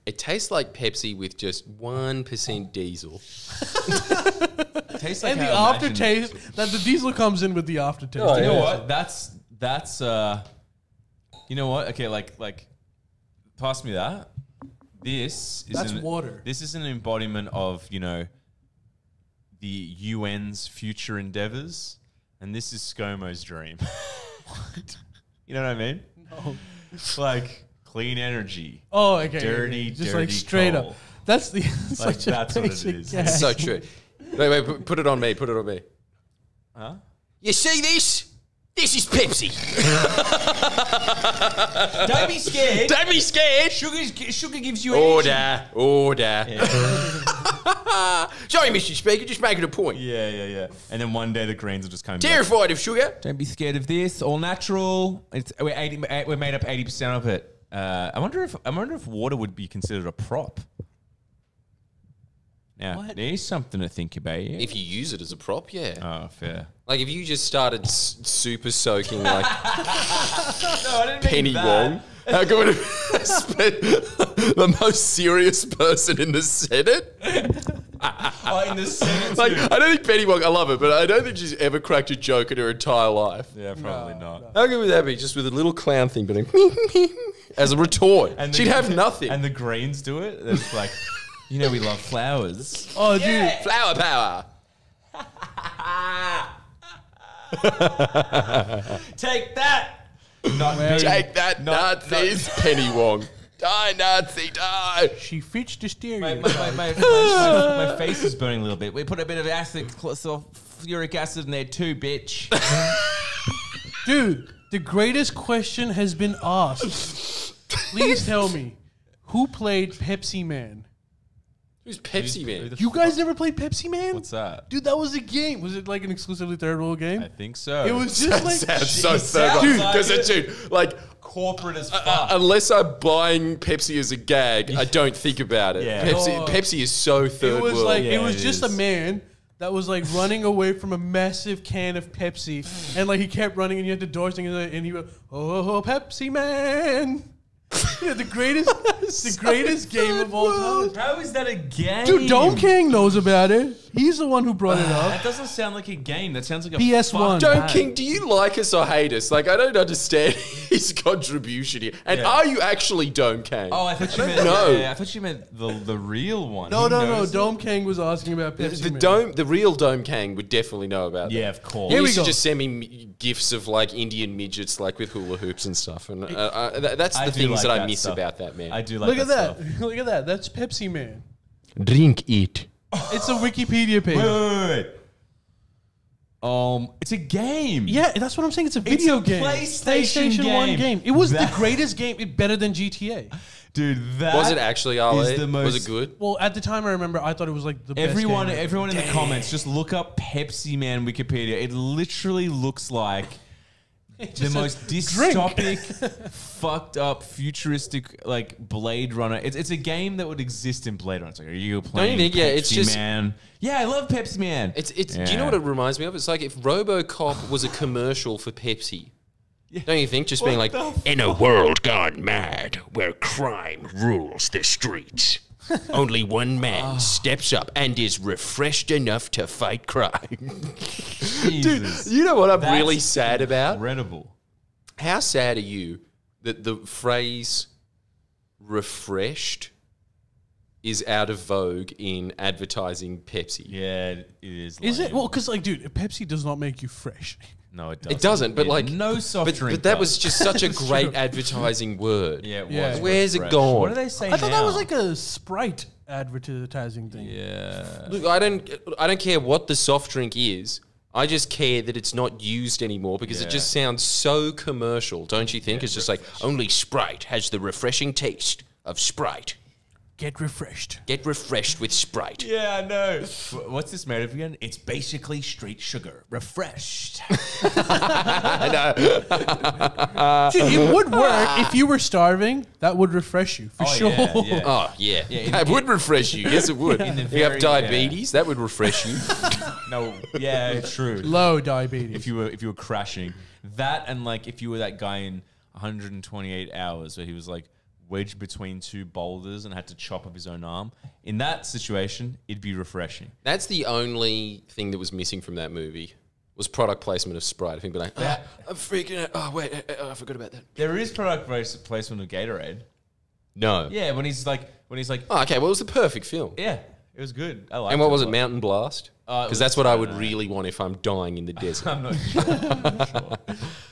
It tastes like Pepsi with just 1% diesel. It tastes like And the how I aftertaste, that the diesel comes in with the aftertaste. Oh, You know yeah. what? That's you know what? Okay, like pass me that. That's water. This is an embodiment of, you know, the UN's future endeavors, and this is ScoMo's dream. You know what I mean? No. Like clean energy. Oh, okay. Dirty, just dirty like straight coal. up. That's the Like, such a that's what it basic is. gag. It's so true. Wait, put it on me. Put it on me. Huh? You see this? This is Pepsi. Don't be scared. Don't be scared. Sugar gives you energy. Order. Sorry, Mr. Speaker, just making a point. Yeah. And then one day the Greens will just come. Terrified of sugar. Don't be scared of this. All natural. We're made up 80% of it. I wonder if water would be considered a prop. Now, there's something to think about. Yeah? If you use it as a prop, yeah. Oh, fair. Like if you just started super soaking like No, I didn't Penny mean that. Wong, how good would the most serious person in the Senate? Oh, in the Senate. Like, I don't think Penny Wong, I love it, but I don't think she's ever cracked a joke in her entire life. Yeah, probably not. How good would that be? Just with a little clown thing, but as a retort. And she'd have nothing. And the Greens do it. It's like, you know, we love flowers. Oh, dude. Flower power. Take that. Take that, Nazis. Penny Wong. Die, Nazi, die. She fits the stereo. My face is burning a little bit. We put a bit of sulfuric acid in there too, bitch. Dude, the greatest question has been asked. Please tell me, who played Pepsi Man? Who's Pepsi Man? You guys never played Pepsi Man? What's that? Dude, that was a game. Was it like an exclusively third world game? I think so. It was just like... Sounds so third Dude, because dude, like corporate as fuck. unless I'm buying Pepsi as a gag, I don't think about it. Yeah. Pepsi is so third It was world. like Yeah, it was it just is. a man that was like running away from a massive can of Pepsi, and like he kept running, and you had the doors thing, and he went, "Oh, Pepsi Man." Yeah, the greatest game of all time. How is that a game? Dude, Dome King knows about it. He's the one who brought it up. That doesn't sound like a game. That sounds like a PS1. Dome King, do you like us or hate us? Like, I don't understand his contribution here. And are you actually Dome King? Oh, I thought you meant I thought you meant the real one. No. knows Dome King was asking about Pepsi Man. The real Dome King would definitely know about that. Yeah, of course. He Here we used to go. just send me gifs of like Indian midgets, like with hula hoops and stuff, and that's I the do things like that I that miss stuff. about that man. I do like Look at that. stuff. Look at that. That's Pepsi Man. Drink it. It's a Wikipedia page. Wait. It's a game. Yeah, that's what I'm saying. It's a video game. PlayStation 1 game. It was the That- greatest game. Better than GTA. Dude, that Was it actually, Ali? is the most- Was it good? Well, at the time, I remember I thought it was like the best Everyone game. in the comments, just look up Pepsi Man Wikipedia. It literally looks like the most dystopic, fucked up, futuristic, like Blade Runner. It's a game that would exist in Blade Runner. It's like, are you playing think? Yeah, Pepsi it's just- Man? Yeah, I love Pepsi Man. Do you know what it reminds me of? It's like if RoboCop was a commercial for Pepsi. Don't you think? Just being like, in a world gone mad where crime rules the streets, only one man steps up and is refreshed enough to fight crime. Jesus. Dude, you know what I'm That's really sad about? Incredible. How sad are you that the phrase refreshed is out of vogue in advertising Pepsi? Yeah, it is. Is it? lame. Well, because like, dude, Pepsi does not make you fresh. No, it doesn't. It doesn't, but Yeah, like no soft drink. But that does. was just such a great advertising word. Yeah, it Yeah. was. Where's it Refresh. gone? What do they say I thought that now? was like a Sprite advertising thing. Yeah. Look, I don't care what the soft drink is. I just care that it's not used anymore because it just sounds so commercial, don't you think? It's just like only Sprite has the refreshing taste of Sprite. Get refreshed. Get refreshed with Sprite. Yeah, I know. What's this made of again? It's basically straight sugar. Refreshed. I know. Dude, it would work if you were starving. That would refresh you, for sure. Yeah, yeah. Oh, yeah. That would refresh you. Yes, it would. You have diabetes, that would refresh you. No, yeah, true. Low diabetes. If you were crashing. That and like if you were that guy in 128 hours where he was like wedged between two boulders and had to chop up his own arm. In that situation, it'd be refreshing. That's the only thing that was missing from that movie was product placement of Sprite. I think, but like, I'm freaking out. Oh, wait, I forgot about that. There is product placement of Gatorade. No. Yeah, when he's like, oh, okay, well, it was the perfect film. Yeah, it was good. I liked it. And what was it, Mountain Blast? Because that's what I would really want if I'm dying in the desert. I'm not sure.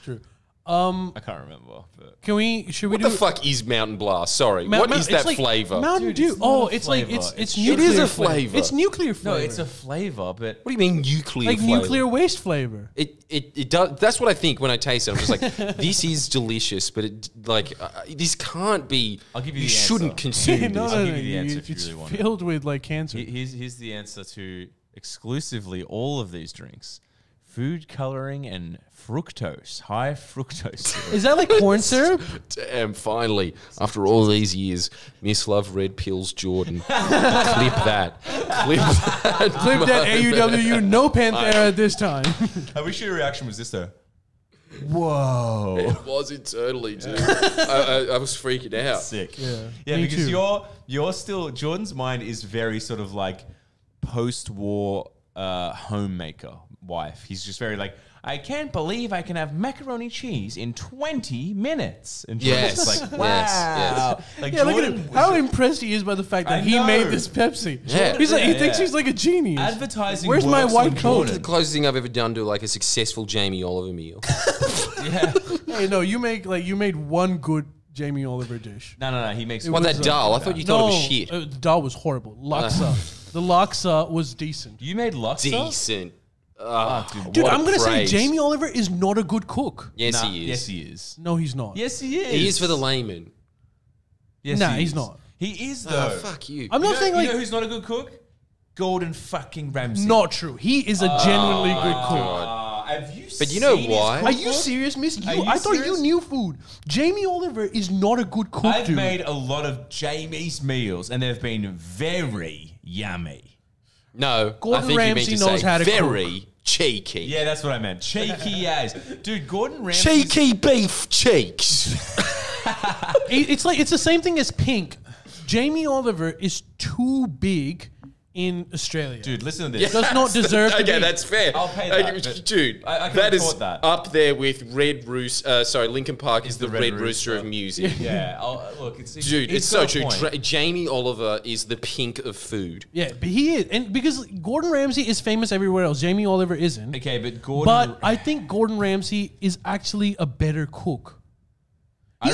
True. I can't remember. But. Should we what do the fuck is Mountain Blast? Sorry. What is that like flavor? Mountain Dew. It's like it's nuclear. It is a flavor. It's nuclear flavor. No, it's a flavor, but what do you mean nuclear like flavor? nuclear waste flavor. It does. That's what I think when I taste it. I'm just like, this is delicious, but this can't be. I'll give you. You the shouldn't answer. consume this. I'll give you the answer if you it's really want it. filled with like cancer. Here's the answer to exclusively all of these drinks. Food coloring and fructose, high fructose syrup. Is that like corn syrup? Damn, finally, after all these years, Miss Love Red Pills Jordan. Clip that. Clip that AUWU, no Panthera this time. I wish your reaction was this though. Whoa. It was internally, dude. I was freaking out. Sick. Yeah, because you're still, Jordan's mind is very sort of like post-war homemaker wife. He's just very like, I can't believe I can have macaroni cheese in 20 minutes. And Jordan's like, wow. Yes. Like Yeah, look at Jordan him. How impressed he is by the fact that he made this Pepsi. Yeah. He's like, he thinks Yeah. he's like a genius. Advertising. Where's my works white on coat? The closest thing I've ever done to like a successful Jamie Oliver meal. Yeah. Hey, no, you made one good Jamie Oliver dish. No. He makes What, that dal? I thought you thought it was shit. The dal was horrible. Laksa. The laksa was decent. You made laksa? Decent. Dude, I'm going to say Jamie Oliver is not a good cook. Yes, he is. Yes, he is. No, he's not. Yes, he is. He is for the layman. Yes, Nah, he he's is. not. He is though. Oh, fuck you. I'm not saying like... You know who's not a good cook? Gordon fucking Ramsay. Not true. He is a genuinely good cook. Have you But you know seen why? his Are you cookbook? serious, Miss? you I thought you serious? knew food. Jamie Oliver is not a good cook, I've dude. made a lot of Jamie's meals and they've been very yummy. No, Gordon I think Ramsay you mean to knows say how to very cheeky. Yeah, that's what I meant. Cheeky as. Dude, Gordon Ramsay. Cheeky beef cheeks. It's the same thing as Pink. Jamie Oliver is too big in Australia. Dude, listen to this. Does not deserve to Okay, be. that's fair. I'll pay that, but Dude, I can that is afford that. up there with Red Rooster. Sorry, Linkin Park is the Red Rooster of music. Yeah, look, Dude, it's so true. Jamie Oliver is the Pink of food. Yeah, but he is, and because Gordon Ramsay is famous everywhere else, Jamie Oliver isn't. Okay, but Gordon. But I think Gordon Ramsay is actually a better cook.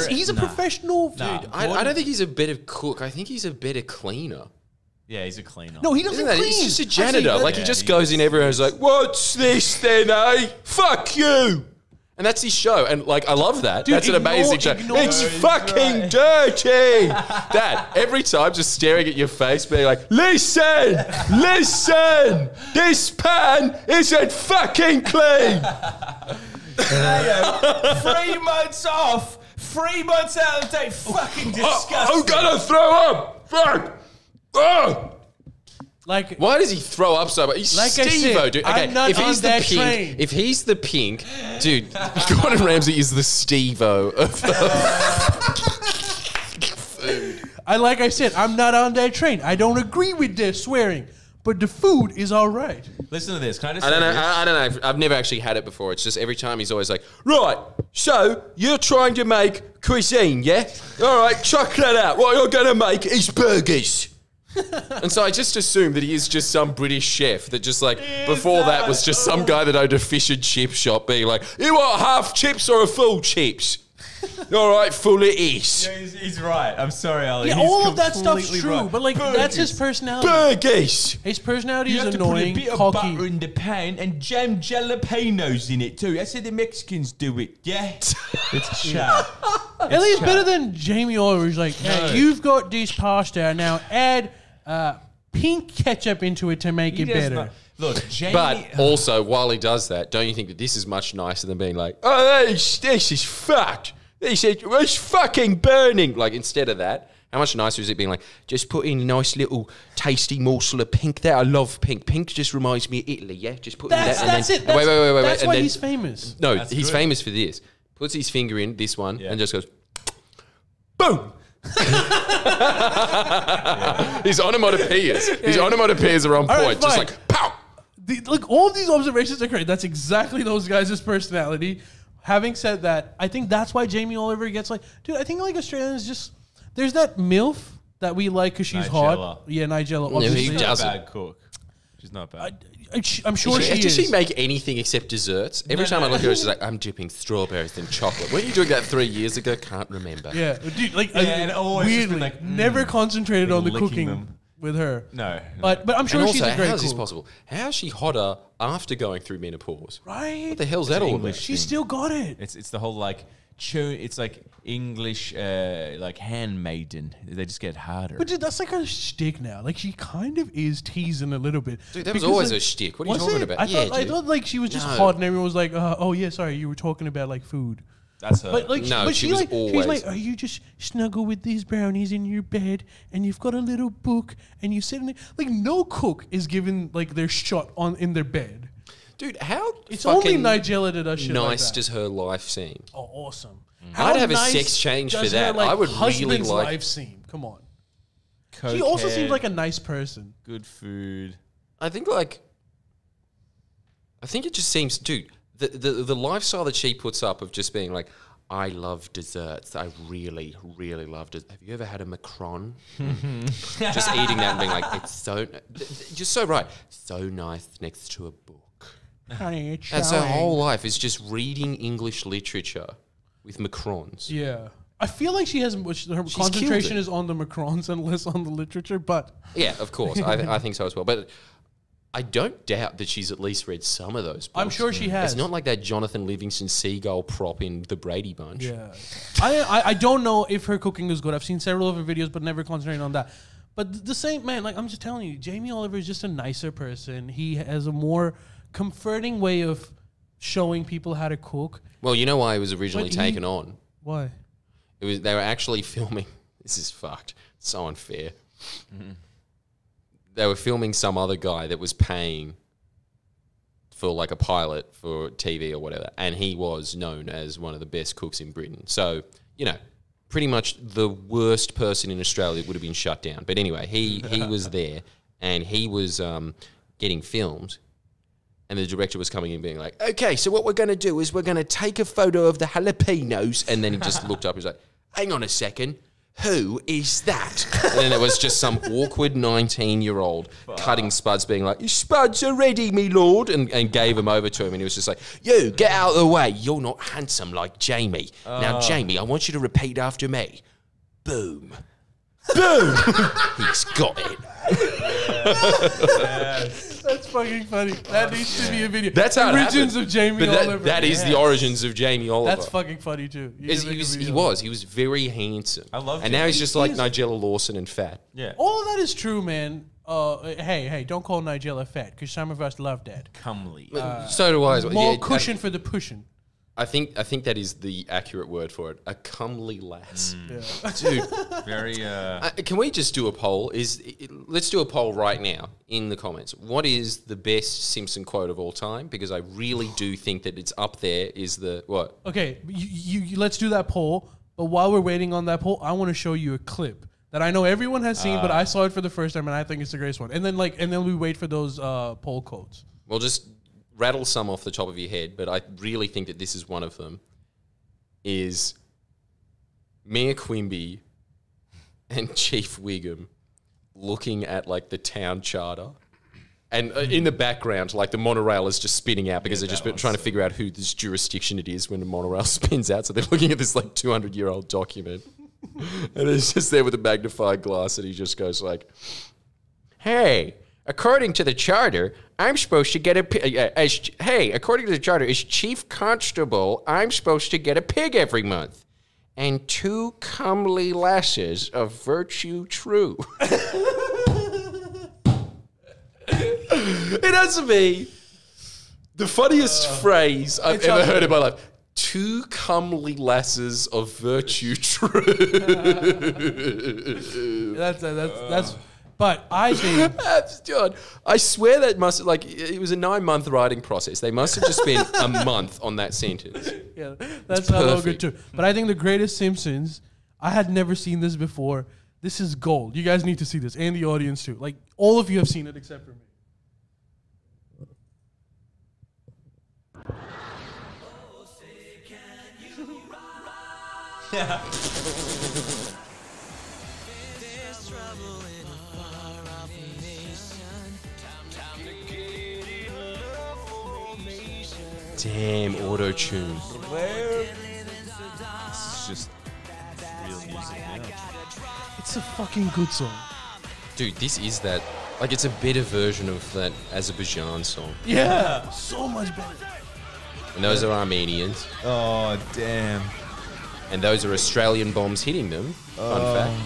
He's a professional. Nah. I don't think he's a better cook. I think he's a better cleaner. Yeah, he's a cleaner. No, he doesn't Isn't that? clean. He's just a janitor. Actually, Like he just goes in everywhere and is like, "What's this then, eh? Fuck you!" And that's his show. And like, I love that. Dude, that's an amazing show. It's fucking dirty. Dad, every time just staring at your face, being like, "Listen, this pan isn't fucking clean." 3 months off. 3 months out of the day. Fucking disgusting. I'm gonna throw up. Fuck. Oh. Like, why does he throw up so much? He's Like I Steve-O, said, dude. Okay, I'm not if he's on the that pink, train. if he's the pink, dude, Gordon Ramsay is the Steve-O of food. like I said, I'm not on that train. I don't agree with their swearing, but the food is all right. Listen to this. Can I just I don't say know. this? I don't know. I've never actually had it before. It's just every time he's always like, "Right, so you're trying to make cuisine, yeah? All right, chuck that out. What you're gonna make is burgers." And so I just assumed that he is just some British chef that just like before that was just some guy that owned a fish and chip shop being like, "You want half chips or a full chips?" All right, full it is. Yeah, he's right. I'm sorry, Ali. Yeah, He's all of that stuff's completely true, right. but like that's his personality. Burgers. His personality You is have annoying, to put a bit of cocky. butter in the pan and jam jalapenos in it too. That's how the Mexicans do it. Yeah, it's chat. Ellie's better than Jamie Oliver. He's like, hey, you've got this pasta, now add pink ketchup into it to make it better. Look, Jamie... But also, while he does that, don't you think that this is much nicer than being like, oh, this is fucked. It's fucking burning. Like, instead of that, how much nicer is it being like, just put in a nice little tasty morsel of pink there. I love pink. Pink just reminds me of Italy, yeah? Just put in that. That's it. Wait. That's why he's famous. No, he's famous for this. Puts his finger in this one and just goes, boom. His onomatopoeias are on point. Right, just like, pow. Look, all of these observations are correct. That's exactly those guys' personality. Having said that, I think that's why Jamie Oliver gets like, dude, I think like Australians just, there's that MILF that we like because she's hot. Yeah, Nigella. Obviously. She's not a bad cook. She's not bad. I'm sure she is. Does she make anything except desserts? Every time I look at her, she's like, I'm dipping strawberries in chocolate. Weren't you doing that 3 years ago? Can't remember. Yeah, dude, like, and weirdly, like, never concentrated on the cooking with her. No. But I'm sure she's a great cook. How is this possible? How is she hotter after going through menopause? Right. What the hell's that all about? She's still got it. It's the whole like... It's like English, like handmaiden. They just get harder. But dude, that's like a shtick now. Like she kind of is teasing a little bit. Dude, that was always a shtick. What are you talking about? I thought like she was just hot, and everyone was like, "Oh yeah, sorry, you were talking about like food." That's her. But like, she was always. She's like, "Are you just snuggle with these brownies in your bed, and you've got a little book, and you sit in it?" Like no cook is given like their shot in their bed. Dude, how it's only Nigella that does shit nice like that. does her life seem? Oh, awesome! I'd have a sex change for that. Her, like, I would really like life seem. Come on. Cocaine, she also seems like a nice person. Good food. I think it just seems, dude. The lifestyle that she puts up of just being like, I love desserts. I really, really love desserts. Have you ever had a macaron? Just eating that and being like, it's so, just so right, so nice next to a book. Honey, it's That's her whole life is just reading English literature with macarons. Yeah. I feel like she hasn't, her concentration is on the macarons and less on the literature, but... Yeah, of course. I think so as well. But I don't doubt that she's at least read some of those books. I'm sure she has. It's not like that Jonathan Livingston Seagull prop in The Brady Bunch. Yeah. I don't know if her cooking is good. I've seen several of her videos, but never concentrated on that. But the same, man, like I'm just telling you, Jamie Oliver is just a nicer person. He has a more comforting way of showing people how to cook. Well, you know why he was originally taken on? Why? They were actually filming. This is fucked. It's so unfair. Mm-hmm. They were filming some other guy that was paying for like a pilot for TV or whatever, and he was known as one of the best cooks in Britain. So, you know, pretty much the worst person in Australia would have been shut down. But anyway, he was there, and he was getting filmed. And the director was coming in being like, okay, so what we're going to do is we're going to take a photo of the jalapenos. And then he just looked up and was like, hang on a second. Who is that? And then it was just some awkward 19-year-old cutting Spuds being like, your Spuds are ready, me lord. And gave them over to him. And he was just like, you, get out of the way. You're not handsome like Jamie. Now, Jamie, I want you to repeat after me. Boom. Boom. He's got it. Yes. That's fucking funny. That needs to be a video. That's how origins of Jamie Oliver. That is the origins of Jamie Oliver. That's fucking funny too. He was very handsome. I love. And now he's just like Nigella Lawson and fat. Yeah. All of that is true, man. Hey, don't call Nigella fat because some of us love that. Comely. So do I. More cushion for the pushing. I think that is the accurate word for it. A comely lass. Yeah. Dude. Very... can we just do a poll? Let's do a poll right now in the comments. What is the best Simpson quote of all time? Because I really do think that it's up there is the... What? Okay, you let's do that poll. But while we're waiting on that poll, I want to show you a clip that I know everyone has seen, but I saw it for the first time, and I think it's the greatest one. And then we wait for those poll codes. Well, just... rattle some off the top of your head, but I really think that this is one of them, is Mayor Quimby and Chief Wiggum looking at, like, the town charter. And in the background, like, the monorail is just spinning out because they're just trying to figure out who this jurisdiction it is when the monorail spins out. So they're looking at this, like, 200-year-old document. And it's just there with a magnifying glass, and he just goes, like, hey... according to the charter, I'm supposed to get according to the charter, as chief constable, I'm supposed to get a pig every month. and two comely lasses of virtue true. It has to be the funniest phrase I've ever heard in my life. Two comely lasses of virtue true. That's. But I think, God, I swear that must it was a 9-month writing process. They must have just spent a month on that sentence. Yeah, that's how long it took. But I think the greatest Simpsons. I had never seen this before. This is gold. You guys need to see this, and the audience too. Like all of you have seen it except for me. Yeah. Damn, auto-tune. It's just real music now. It's a fucking good song. Dude, this is that. Like, it's a better version of that Azerbaijan song. Yeah, so much better. And those are Armenians. Oh, damn. And those are Australian bombs hitting them. Fun fact.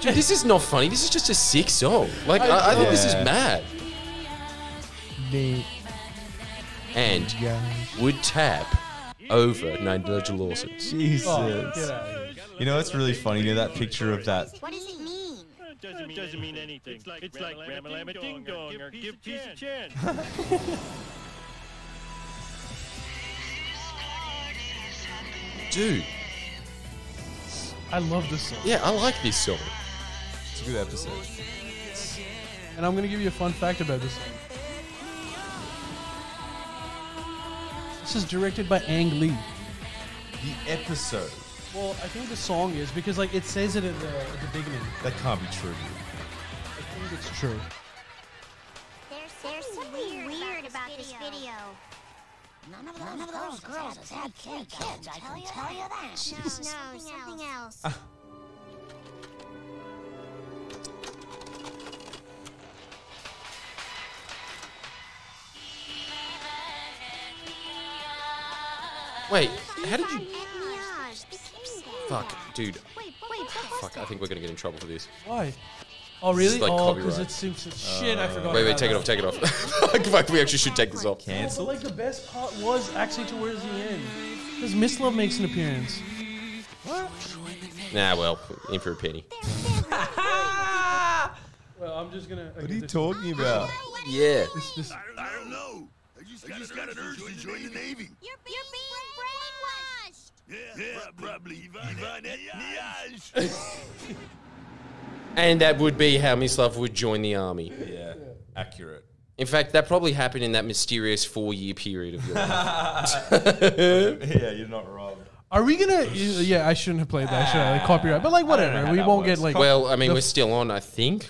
Dude, this is not funny. This is just a sick song. Like, I think this is mad. And would tap over Nigel Lawson. Jesus. Oh, you know what's really funny? You know that picture of that? What does it mean? It doesn't mean anything. It's like Ram-a-Lam-a Ding Dong or Give Peace a Chance. Dude. I love this song. Yeah, I like this song. It's a good episode. And I'm going to give you a fun fact about this song. This is directed by Ang Lee. The episode. Well, I think the song is because like it says it at the beginning. That can't be true. I think it's true. There's something weird about this video. None of those girls has had kids. I can tell you that. No, something else. Wait, how did you... Fuck, dude. Fuck, I think we're going to get in trouble for this. Why? Oh, really? This is like because copyright. it seems... Shit, I forgot. Wait, take it off. Fuck, we actually should take this off. Cancel? But, like, the best part was actually towards the end. Because Miss Love makes an appearance. What? Nah, well, in for a penny. Well, I'm just going to... What are you talking about? Yeah. I don't know. I just got an urge to join the Navy. You're being brainwashed. Yeah, probably. Ivan. And that would be how Miss Love would join the army. Yeah, accurate. In fact, that probably happened in that mysterious 4-year period of your life. Yeah, you're not wrong. Are we gonna? Yeah, I shouldn't have played that. Should I? Like, copyright, but like whatever. We won't get like. Well, I mean, we're still on, I think.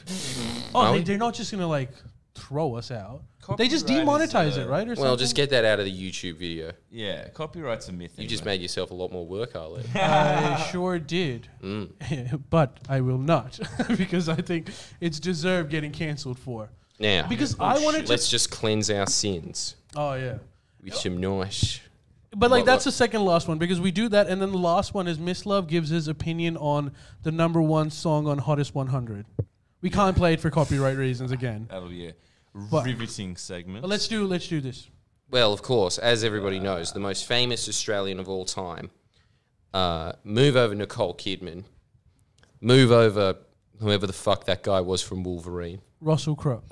Oh, they're not just gonna like throw us out. They just demonetize it, right? Or well, something? just get that out of the YouTube video. Yeah, copyright's a myth. You just made yourself a lot more work, Harley. I sure did, but I will not because I think it's deserved getting cancelled for. Now, because I wanted to. Let's just cleanse our sins. Oh yeah. With some nice. But like that's the second last one because we do that, and then the last one is Miss Love gives his opinion on the #1 song on Hottest 100. We can't play it for copyright reasons again. That'll be a riveting segment. But let's do this. Well, of course, as everybody knows, the most famous Australian of all time. Move over Nicole Kidman. Move over whoever the fuck that guy was from Wolverine. Russell Crowe.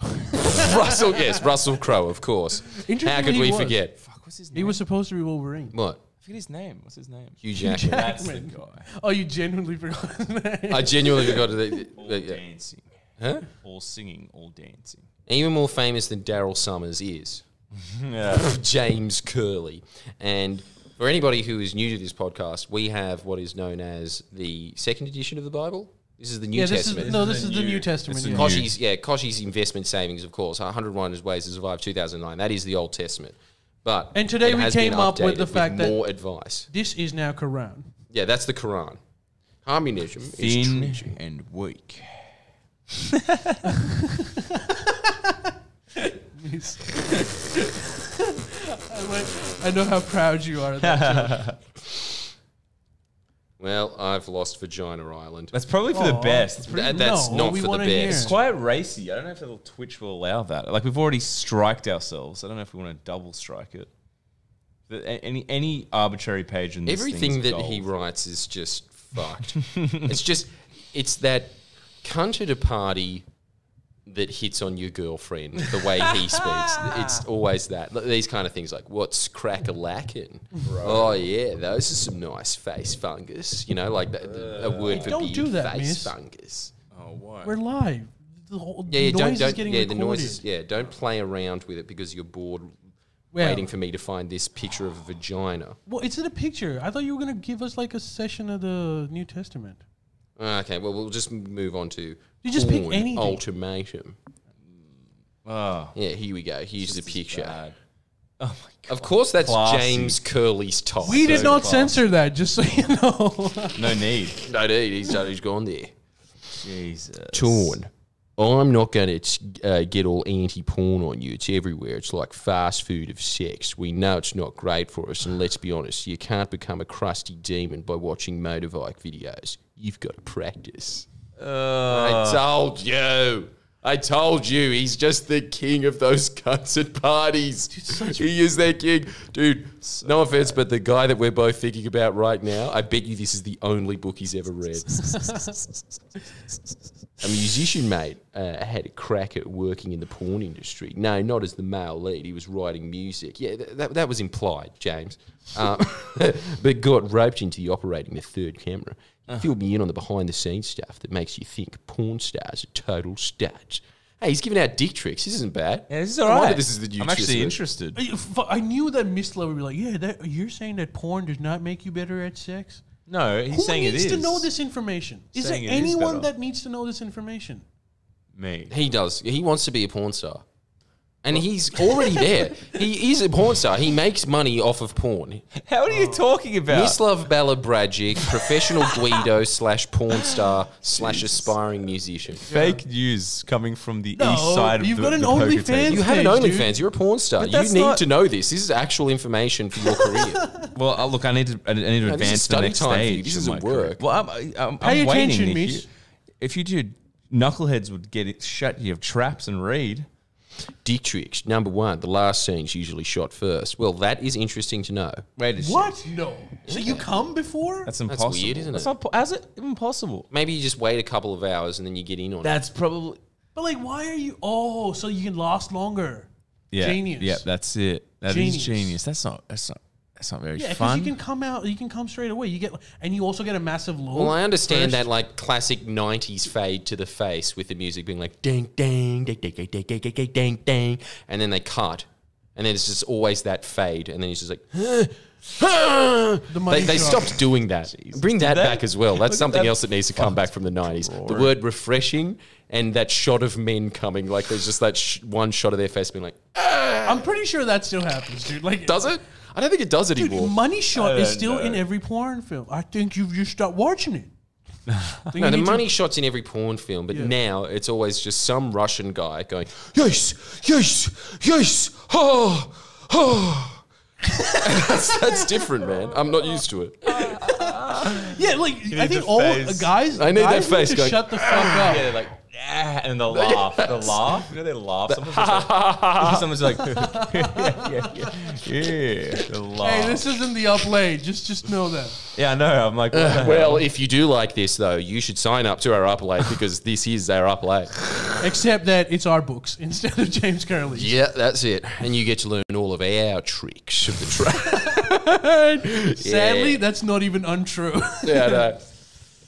Russell Crowe, of course. How could we forget? Fuck, what's his name? He was supposed to be Wolverine. What? I forget his name. What's his name? Hugh Jackman. That's the guy. Oh, you genuinely forgot his name. I genuinely forgot it. All dancing. Huh? All singing, all dancing. Even more famous than Daryl Summers is James Curley. And for anybody who is new to this podcast, we have what is known as the second edition of the Bible. This is the New Testament. This is the New Testament. Koshi's investment savings, of course. 101 Ways to Survive 2009. That is the Old Testament. And today we came up with the fact that more advice. This is now Quran. Yeah, that's the Quran. Communism is treason and weak. I know how proud you are of that joke. I've lost Vagina Island. That's probably for the best. It's that's not for the best. It's quite racy. I don't know if the Twitch will allow that. Like, we've already striked ourselves. I don't know if we want to double strike it. Any arbitrary page in this everything that gold. he writes is just fucked. It's that cunt at a party that hits on your girlfriend the way he speaks. It's always that. These kind of things like, what's crack-a-lackin'? Oh, yeah, those are some nice face fungus. You know, like a word for don't do that, face miss. fungus. Oh, why? We're live. The whole Yeah, noise don't is getting the recorded. noises. Yeah, don't play around with it because you're bored waiting for me to find this picture of a vagina. Well, it's in a picture. I thought you were going to give us like a session of the New Testament. Okay, well, we'll just move on to You just pick porn anything. ultimatum. Oh. Yeah, here we go. Here's the picture. Bad. Oh, my God. Of course, that's Classy. James Curley's top. We did not censor that, just so you know. No need. No need. He's gone there. Jesus. Torn. I'm not going to get all anti-porn on you. It's everywhere. It's like fast food of sex. We know it's not great for us, and let's be honest, you can't become a crusty demon by watching motorbike videos. You've got to practice. I told you. He's just the king of those cunts at parties. He is their king. Dude, no offense, but the guy that we're both thinking about right now, I bet you this is the only book he's ever read. A musician, mate, had a crack at working in the porn industry. No, not as the male lead. He was writing music. Yeah, that was implied, James. But got roped into operating the third camera. He filled me in on the behind-the-scenes stuff that makes you think porn stars are total studs. Hey, he's giving out dick tricks. This isn't bad. Yeah, this is all right. This is the new I'm actually Testament. interested. I knew that Miss Love would be like, yeah, you're saying that porn does not make you better at sex? No, he's saying it is. Who needs to know this information? Is there anyone that needs to know this information? Me. He does. He wants to be a porn star. And he's already there. He is a porn star. He makes money off of porn. How are you talking about? Mislav Balabragic, professional Guido / porn star / aspiring musician. Fake news coming from the east side of you've the got an the poker OnlyFans table. You have an dude. OnlyFans. You're a porn star. But You that's need not- to know this. This is actual information for your career. Well, look, I need to this is advance to the study next time for you. stage. This of isn't my work. career. Well, I'm Pay waiting. attention, If miss. you did, knuckleheads would get it shut. You have traps and read. Dick tricks. Number one, the last scene's usually shot first. Well, that is interesting to know. Wait a What? No. So you come before? That's impossible. That's weird, isn't it? That's not, how's it impossible? Maybe you just wait a couple of hours and then you get in on it. That's probably... But like, why are you? Oh, so you can last longer. Yeah, Genius. Yeah, that's it. That is Genius. genius. That's not very Yeah, because fun. you can come out. You can come straight away. You get, and you also get a massive load. Well, I understand first. that like classic 90s fade to the face with the music being like ding, ding, ding, ding, ding, ding, ding, ding, ding, ding, and then they cut. And then it's just always that fade. And then it's just like, they stopped doing that. Bring that back as well. That's something else that needs to come back from the 90s. The word refreshing and that shot of men coming. Like there's just that one shot of their face being like, I'm pretty sure that still happens, dude. Like, does it? I don't think it does anymore. Dude, Money Shot is still in every porn film. I think you've just stopped watching it. No, the money shot's in every porn film, but now it's always just some Russian guy going, yes, yes, yes, oh, oh. That's different, man. I'm not used to it. Yeah, like, I think all guys, I need that guys face need to going, shut the fuck up. Yeah, they're like, and they'll laugh. They'll laugh. You know, they laugh. Someone's like, yeah. They'll laugh. Hey, this isn't the up late. Just know that. Yeah, I know. I'm like, what the hell? Well, if you do like this, though, you should sign up to our up late because this is our up late. Except that it's our books instead of James Curley's. Yeah, that's it. And you get to learn all of our tricks of the trade. Sadly, that's not even untrue. Yeah, no.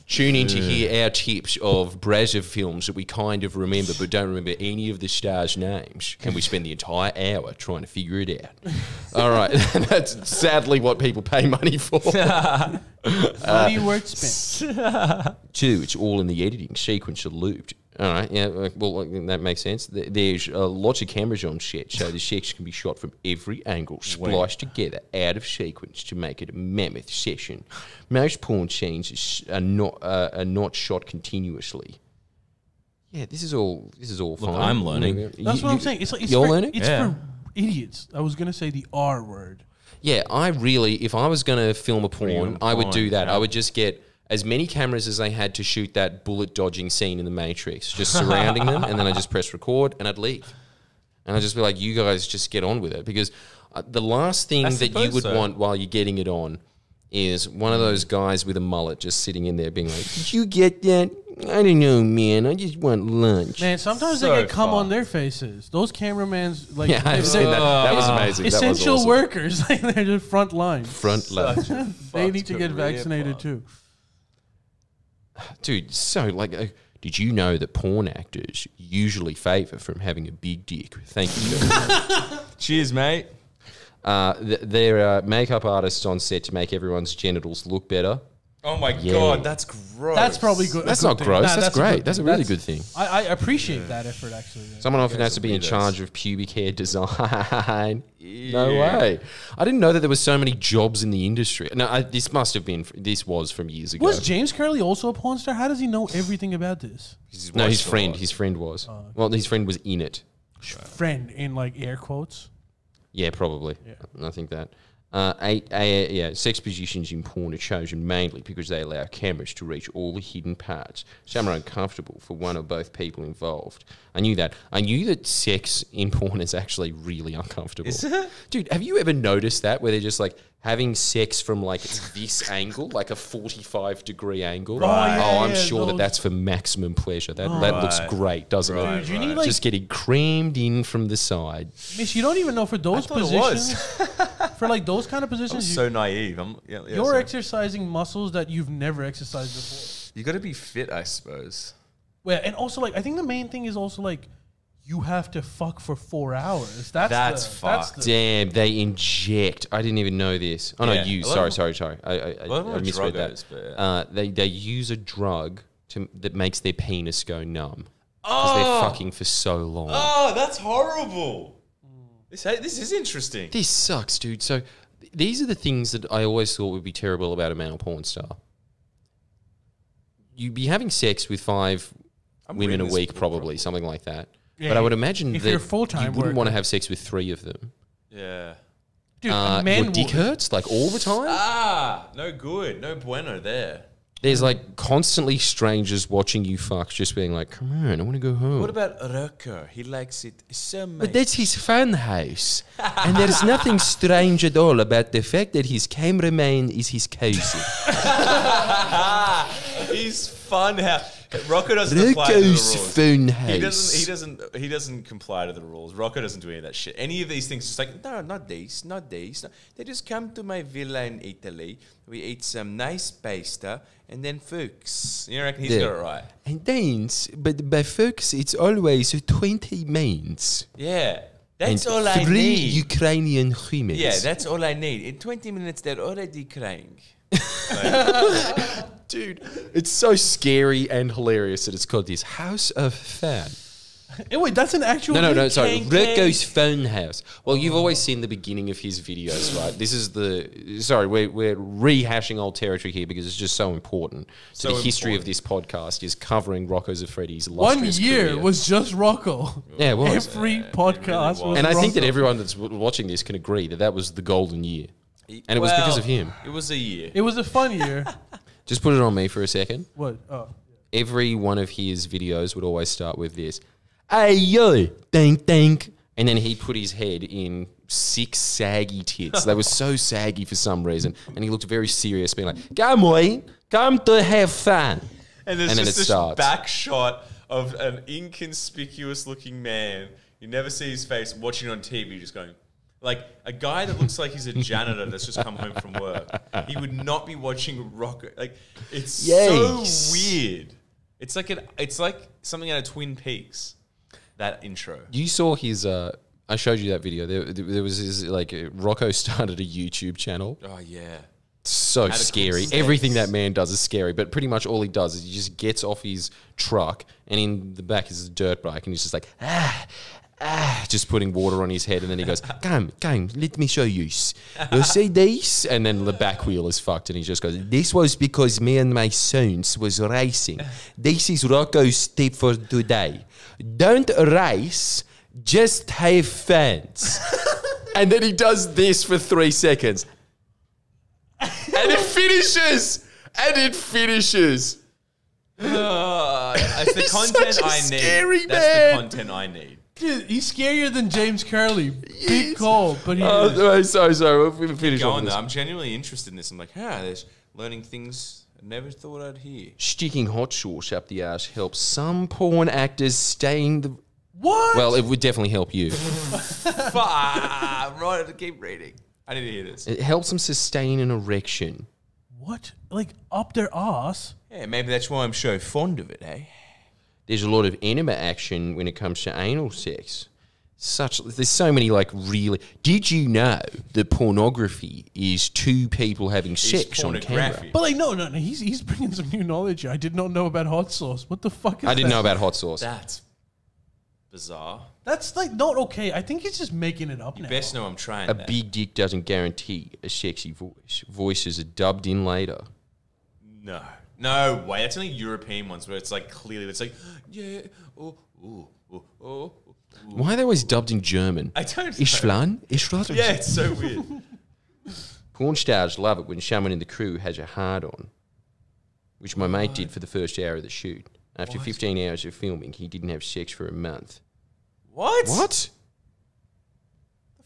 Tune in to hear our tips of Brazil films that we kind of remember but don't remember any of the stars' names. And we spend the entire hour trying to figure it out. All right. That's sadly what people pay money for. Money worth spent. 2, it's all in the editing sequence of looped. All right, yeah, well, that makes sense. There's lots of cameras on set, so the sex can be shot from every angle, spliced together, out of sequence to make it a mammoth session. Most porn scenes are not shot continuously. Yeah, this is all fine. I'm learning. That's what I'm saying. It's like you're learning. It's for idiots. I was gonna say the R word. Yeah, if I was going to film a porn, I would do that. I would just get as many cameras as they had to shoot that bullet dodging scene in The Matrix, just surrounding them, and then I just press record and I'd leave. And I'd just be like, you guys just get on with it. Because the last thing that you would want while you're getting it on is one of those guys with a mullet just sitting in there being like, did you get that? I don't know, man. I just want lunch. Man, sometimes they get cum on their faces. Those cameramans, like, yeah, I've seen that. That was amazing. Essential that was awesome. workers, like they're just front line. Front line. They need to get vaccinated too. Dude, so like, did you know that porn actors usually favour from having a big dick? Thank you. Cheers, mate. They're makeup artists on set to make everyone's genitals look better. Oh my God, that's gross. That's probably good. That's not gross. That's great. That's a really good thing. I appreciate that effort, actually. Someone often has to be in charge of pubic hair design. No way. I didn't know that there were so many jobs in the industry. No, this was from years ago. Was James Curley also a porn star? How does he know everything about this? No, his friend was. Well, his friend was in it. Friend in like air quotes? Yeah, probably. Yeah. I think that. Sex positions in porn are chosen mainly because they allow cameras to reach all the hidden parts. Some are uncomfortable for one or both people involved. I knew that. I knew that sex in porn is actually really uncomfortable. Is it? Dude, have you ever noticed that where they're just like having sex from like this angle, like a 45-degree angle? Right. I'm sure that's for maximum pleasure. That looks great, doesn't it? Dude, you need, like, just getting crammed in from the side. Miss, you don't even know for those positions. For like those kind of positions, I'm so naive. You're exercising muscles that you've never exercised before. You got to be fit, I suppose. Well, and also like I think the main thing is also like you have to fuck for 4 hours. That's fucked. Damn, they inject. I didn't even know this. Oh no, you. Sorry. I misread that. They use a drug that makes their penis go numb because they're fucking for so long. Oh, that's horrible. This is interesting. This sucks, dude. So these are the things that I always thought would be terrible about a male porn star. You'd be having sex with 5 women a week, probably, something like that. Yeah, but I would imagine that you wouldn't want to have sex with 3 of them. Yeah. Dude, your dick hurts, like, all the time? No good. No bueno there. There's, like, constantly strangers watching you fuck, just being like, come on, I want to go home. What about Rocco? He likes it so much. But that's his fun house. And there's nothing strange at all about the fact that his cameraman is his cousin. His fun house. Rocco doesn't comply to the rules. Phone house. He doesn't comply to the rules. Rocco doesn't do any of that shit. Any of these things, just like, no, not these. They just come to my villa in Italy. We eat some nice pasta and then fucks. You reckon he's got it right? And then, but by fucks, it's always 20 mains. Yeah. That's and all I need. 3 Ukrainian women. Yeah, that's all I need. In 20 minutes, they're already crying. Dude, it's so scary and hilarious that it's called this House of Fun. Wait, that's an actual... No, sorry. Rocco's Phone House. Well, you've always seen the beginning of his videos, right? This is the... Sorry, we're rehashing old territory here because it's just so important. So the history of this podcast is covering Rocco Siffredi's illustrious 1 year career. was just Rocco. Yeah, it was. Every podcast was And I Rocco. think that everyone that's watching this can agree that was the golden year. And it was because of him. It was a year. It was a fun year. Just put it on me for a second. What? Oh. Every one of his videos would always start with this. Hey, yo, ding, ding. And then he'd put his head in 6 saggy tits. They were so saggy for some reason. And he looked very serious, being like, come on, come to have fun. And there's just this back shot of an inconspicuous looking man. You never see his face watching on TV, just going... Like, a guy that looks like he's a janitor that's just come home from work. He would not be watching Rocco. Like, it's so weird. It's like something out of Twin Peaks, that intro. You saw his... I showed you that video. There was his, like, Rocco started a YouTube channel. Oh, yeah. So scary. Everything that man does is scary, but pretty much all he does is he just gets off his truck, and in the back is a dirt bike, and he's just like, just putting water on his head, and then he goes, come, let me show you. You see this? And then the back wheel is fucked, and he just goes, this was because me and my sons was racing. This is Rocco's tip for today. Don't race, just have fun. And then he does this for 3 seconds. And it finishes. And it finishes. It's the content I need. Scary That's man. the content I need. Dude, he's scarier than James Curley. Big call, but he is. Sorry. We'll finish Going on this. though. I'm genuinely interested in this. I'm like, there's learning things I never thought I'd hear. Sticking hot sauce up the ass helps some porn actors stay in the... What? Well, it would definitely help you. Right, keep reading. I need to hear this. It helps them sustain an erection. What? Like up their ass? Yeah, maybe that's why I'm so fond of it, eh? There's a lot of enema action when it comes to anal sex. There's so many really... Did you know that pornography is two people having sex on camera? But no, he's bringing some new knowledge here. I did not know about hot sauce. What the fuck is that? I didn't know about hot sauce. That's bizarre. That's not okay. I think he's just making it up now. Best know I'm trying A big dick doesn't guarantee a sexy voice. Voices are dubbed in later. No way. That's only European ones where it's clearly, it's yeah, Why are they always dubbed in German? I don't know. Ishlan? Yeah, it's so weird. Porn stars love it when someone in the crew has a hard-on, which my mate did for the first hour of the shoot. After 15 hours of filming, he didn't have sex for a month. What? What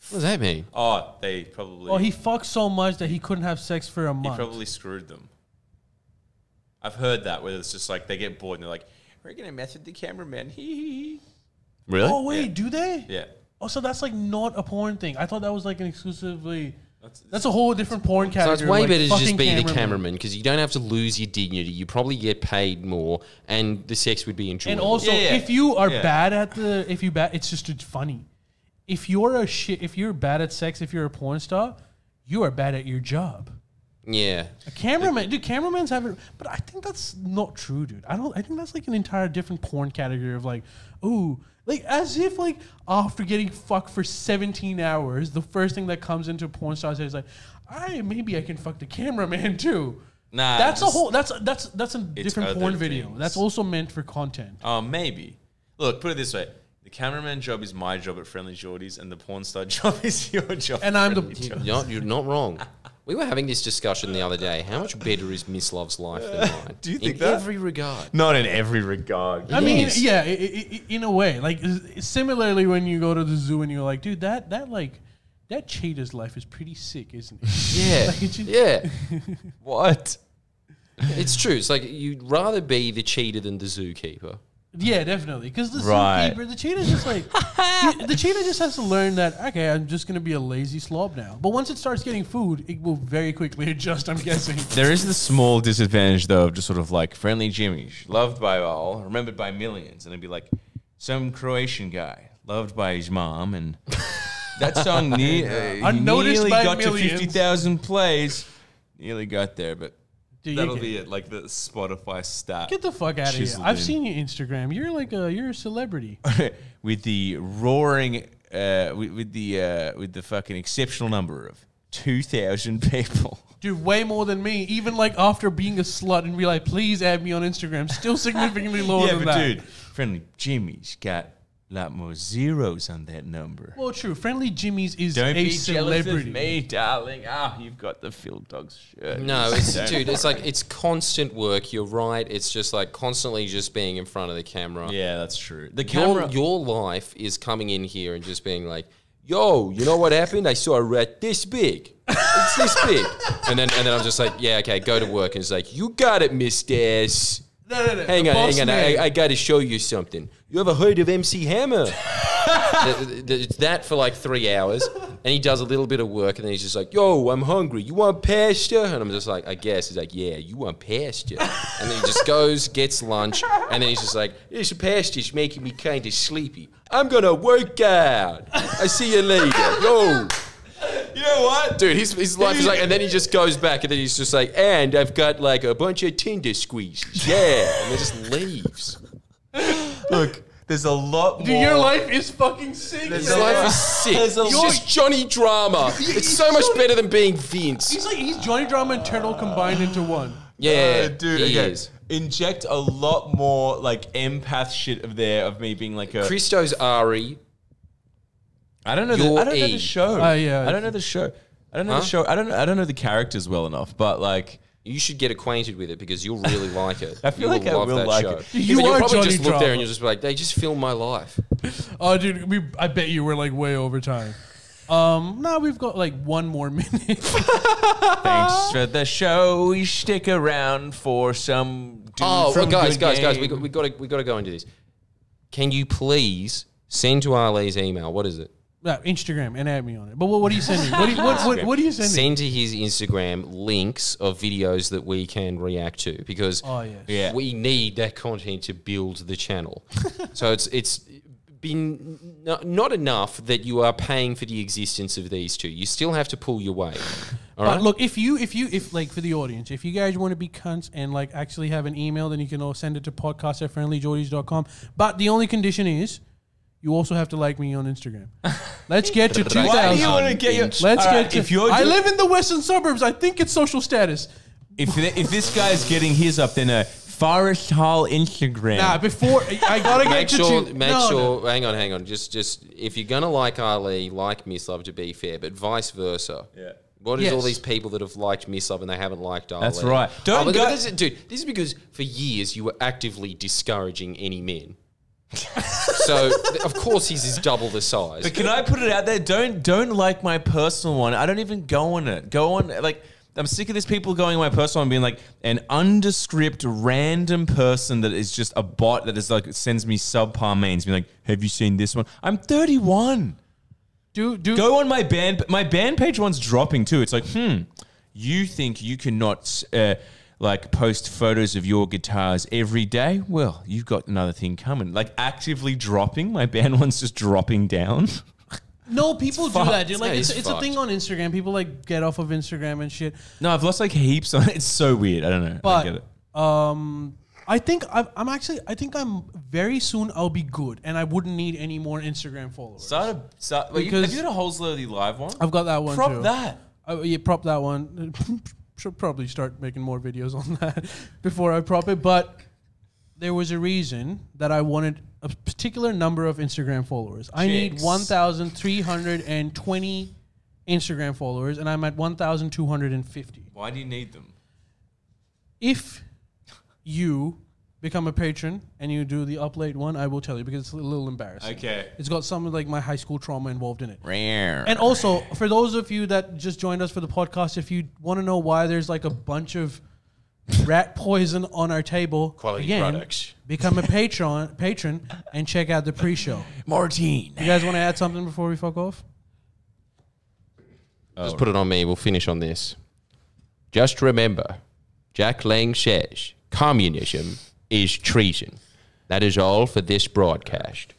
does that mean? Oh, they probably... Oh, he fucked so much that he couldn't have sex for a month. He probably screwed them. I've heard that, where it's just they get bored and they're like, we're going to mess with the cameraman. Hee. Really? Oh, wait, do they? Yeah. Oh, so that's not a porn thing. I thought that was an exclusively... That's a whole different porn category. So it's way better to just be the cameraman because you don't have to lose your dignity. You probably get paid more, and the sex would be enjoyable. And also, if you are bad at it's just funny. If you're bad at sex, if you're a porn star, you are bad at your job. Yeah. A cameraman, dude, cameramen have it, but I think that's not true, dude. I think that's an entire different porn category of as if after getting fucked for 17 hours, the first thing that comes into a porn star is maybe I can fuck the cameraman too. Nah, that's a different porn video. Things. That's also meant for content. Oh, maybe. Look, put it this way. The cameraman job is my job at Friendlyjordies, and the porn star job is your job. And I'm you're not wrong. We were having this discussion the other day. How much better is Miss Love's life than mine? Do you think in that? every regard? Not in every regard. I mean, yeah, in a way. Similarly, when you go to the zoo and you're like, dude, that cheetah's life is pretty sick, isn't it? Yeah. What? It's true. It's you'd rather be the cheetah than the zookeeper. Yeah, definitely. Because the zookeeper, the cheetah just the cheetah just has to learn that, okay, I'm just going to be a lazy slob now. But once it starts getting food, it will very quickly adjust, I'm guessing. There is the small disadvantage, though, of just sort of Friendly Jimmy's, loved by all, remembered by millions. And it'd be some Croatian guy, loved by his mom, and that song unnoticed nearly by got millions. to 50,000 plays. Nearly got there, but... Dude, that'll be it, the Spotify stat. Get the fuck out of here! I've seen your Instagram. You're a celebrity. With the roaring, with the fucking exceptional number of 2,000 people. Dude, way more than me. Even after being a slut and be like, please add me on Instagram, still significantly lower than that. Yeah, but dude, Friendly Jimmy's got a lot more zeros on that number. Well, true. Friendly Jimmy's is Don't a be celebrity. jealous of me, darling. You've got the Phil Dogs shirt. No, it's constant work. You're right. It's just constantly just being in front of the camera. Yeah, that's true. The camera, your life is coming in here and just being yo, you know what happened? I saw a rat this big. It's this big. And then I'm just yeah, okay, go to work. And it's you got it, Miss. No. Hang on. I got to show you something. You ever heard of MC Hammer? It's that for 3 hours, and he does a little bit of work, and then he's just yo, I'm hungry. You want pasta? And I'm just I guess. He's yeah, you want pasta? And then he just goes, gets lunch, and then he's just this pasta's making me kind of sleepy. I'm going to work out. I see you later. Yo. You know what? Dude, his life is and then he just goes back, and then he's just and I've got a bunch of Tinder squeezes. Yeah. And then just leaves. Look, there's a lot more. Dude, your life is fucking sick. His life is sick. It's just Johnny Drama. It's so much better than being Vince. He's Johnny Drama and Turtle combined into one. Yeah, dude. he is. Inject a lot more empath shit of me being a Christo's Ari. I don't know the show. Yeah. I don't know the show. I don't know the show. I don't know the characters well enough, but You should get acquainted with it because you'll really like it. I feel like I will like it. You'll probably just look there and you'll just be like, they just film my life. Oh, dude, I bet you we're like way over time. No, we've got like one more minute. Thanks for the show. Stick around for some. Guys, we got to go into this. Can you please send to Ali's email? What is it? Instagram and add me on it. But what are you sending? What are you sending? Send to his Instagram links of videos that we can react to because we need that content to build the channel. So it's been not enough that you are paying for the existence of these two. You still have to pull your weight. All right? Look, if like for the audience, if you guys want to be cunts and like actually have an email, then you can all send it to podcast@friendlyjordies.com. But the only condition is you also have to like me on Instagram. Let's get to 2,000. Why do you want to get your... Let's get to... I live in the western suburbs. I think it's social status. If this guy's getting his up, then Forest Hall Instagram. Nah, before... I got to get to... Make sure... Hang on. Just if you're going to like Ali, like Miss Love to be fair, but vice versa. Yeah. What is all these people that have liked Miss Love and they haven't liked Ali? That's right. Dude, this is because for years you were actively discouraging any men. So of course he's double the size. But can I put it out there? Don't like my personal one. I don't even go on it. Go on like I'm sick of these people going on my personal one being like an undescript random person that is just a bot that is like sends me subpar memes being like, have you seen this one? I'm 31. Go on my band page one's dropping too. It's like, you think you cannot like post photos of your guitars every day? Well, you've got another thing coming. Like actively dropping. My band one's just dropping down. No, people do that, dude. Like it's a thing on Instagram. People like get off of Instagram and shit. No, I've lost like heaps on it. It's so weird. I don't know. But I get it. I think I'm very soon I'll be good and I wouldn't need any more Instagram followers. Have you got a Whole Slowly live one? I've got that one too. Prop that. Prop that one. Should probably start making more videos on that before I prop it. But there was a reason that I wanted a particular number of Instagram followers. I need 1,320 Instagram followers, and I'm at 1,250. Why do you need them? If you become a patron and you do the up late one, I will tell you because it's a little embarrassing. Okay. It's got some of like my high school trauma involved in it. Rare. And also, for those of you that just joined us for the podcast, if you want to know why there's like a bunch of rat poison on our table, quality products, become a patron and check out the pre-show. Martine. You guys want to add something before we fuck off? Just put it on me. We'll finish on this. Just remember, Jack Lang says communism is treason. That is all for this broadcast.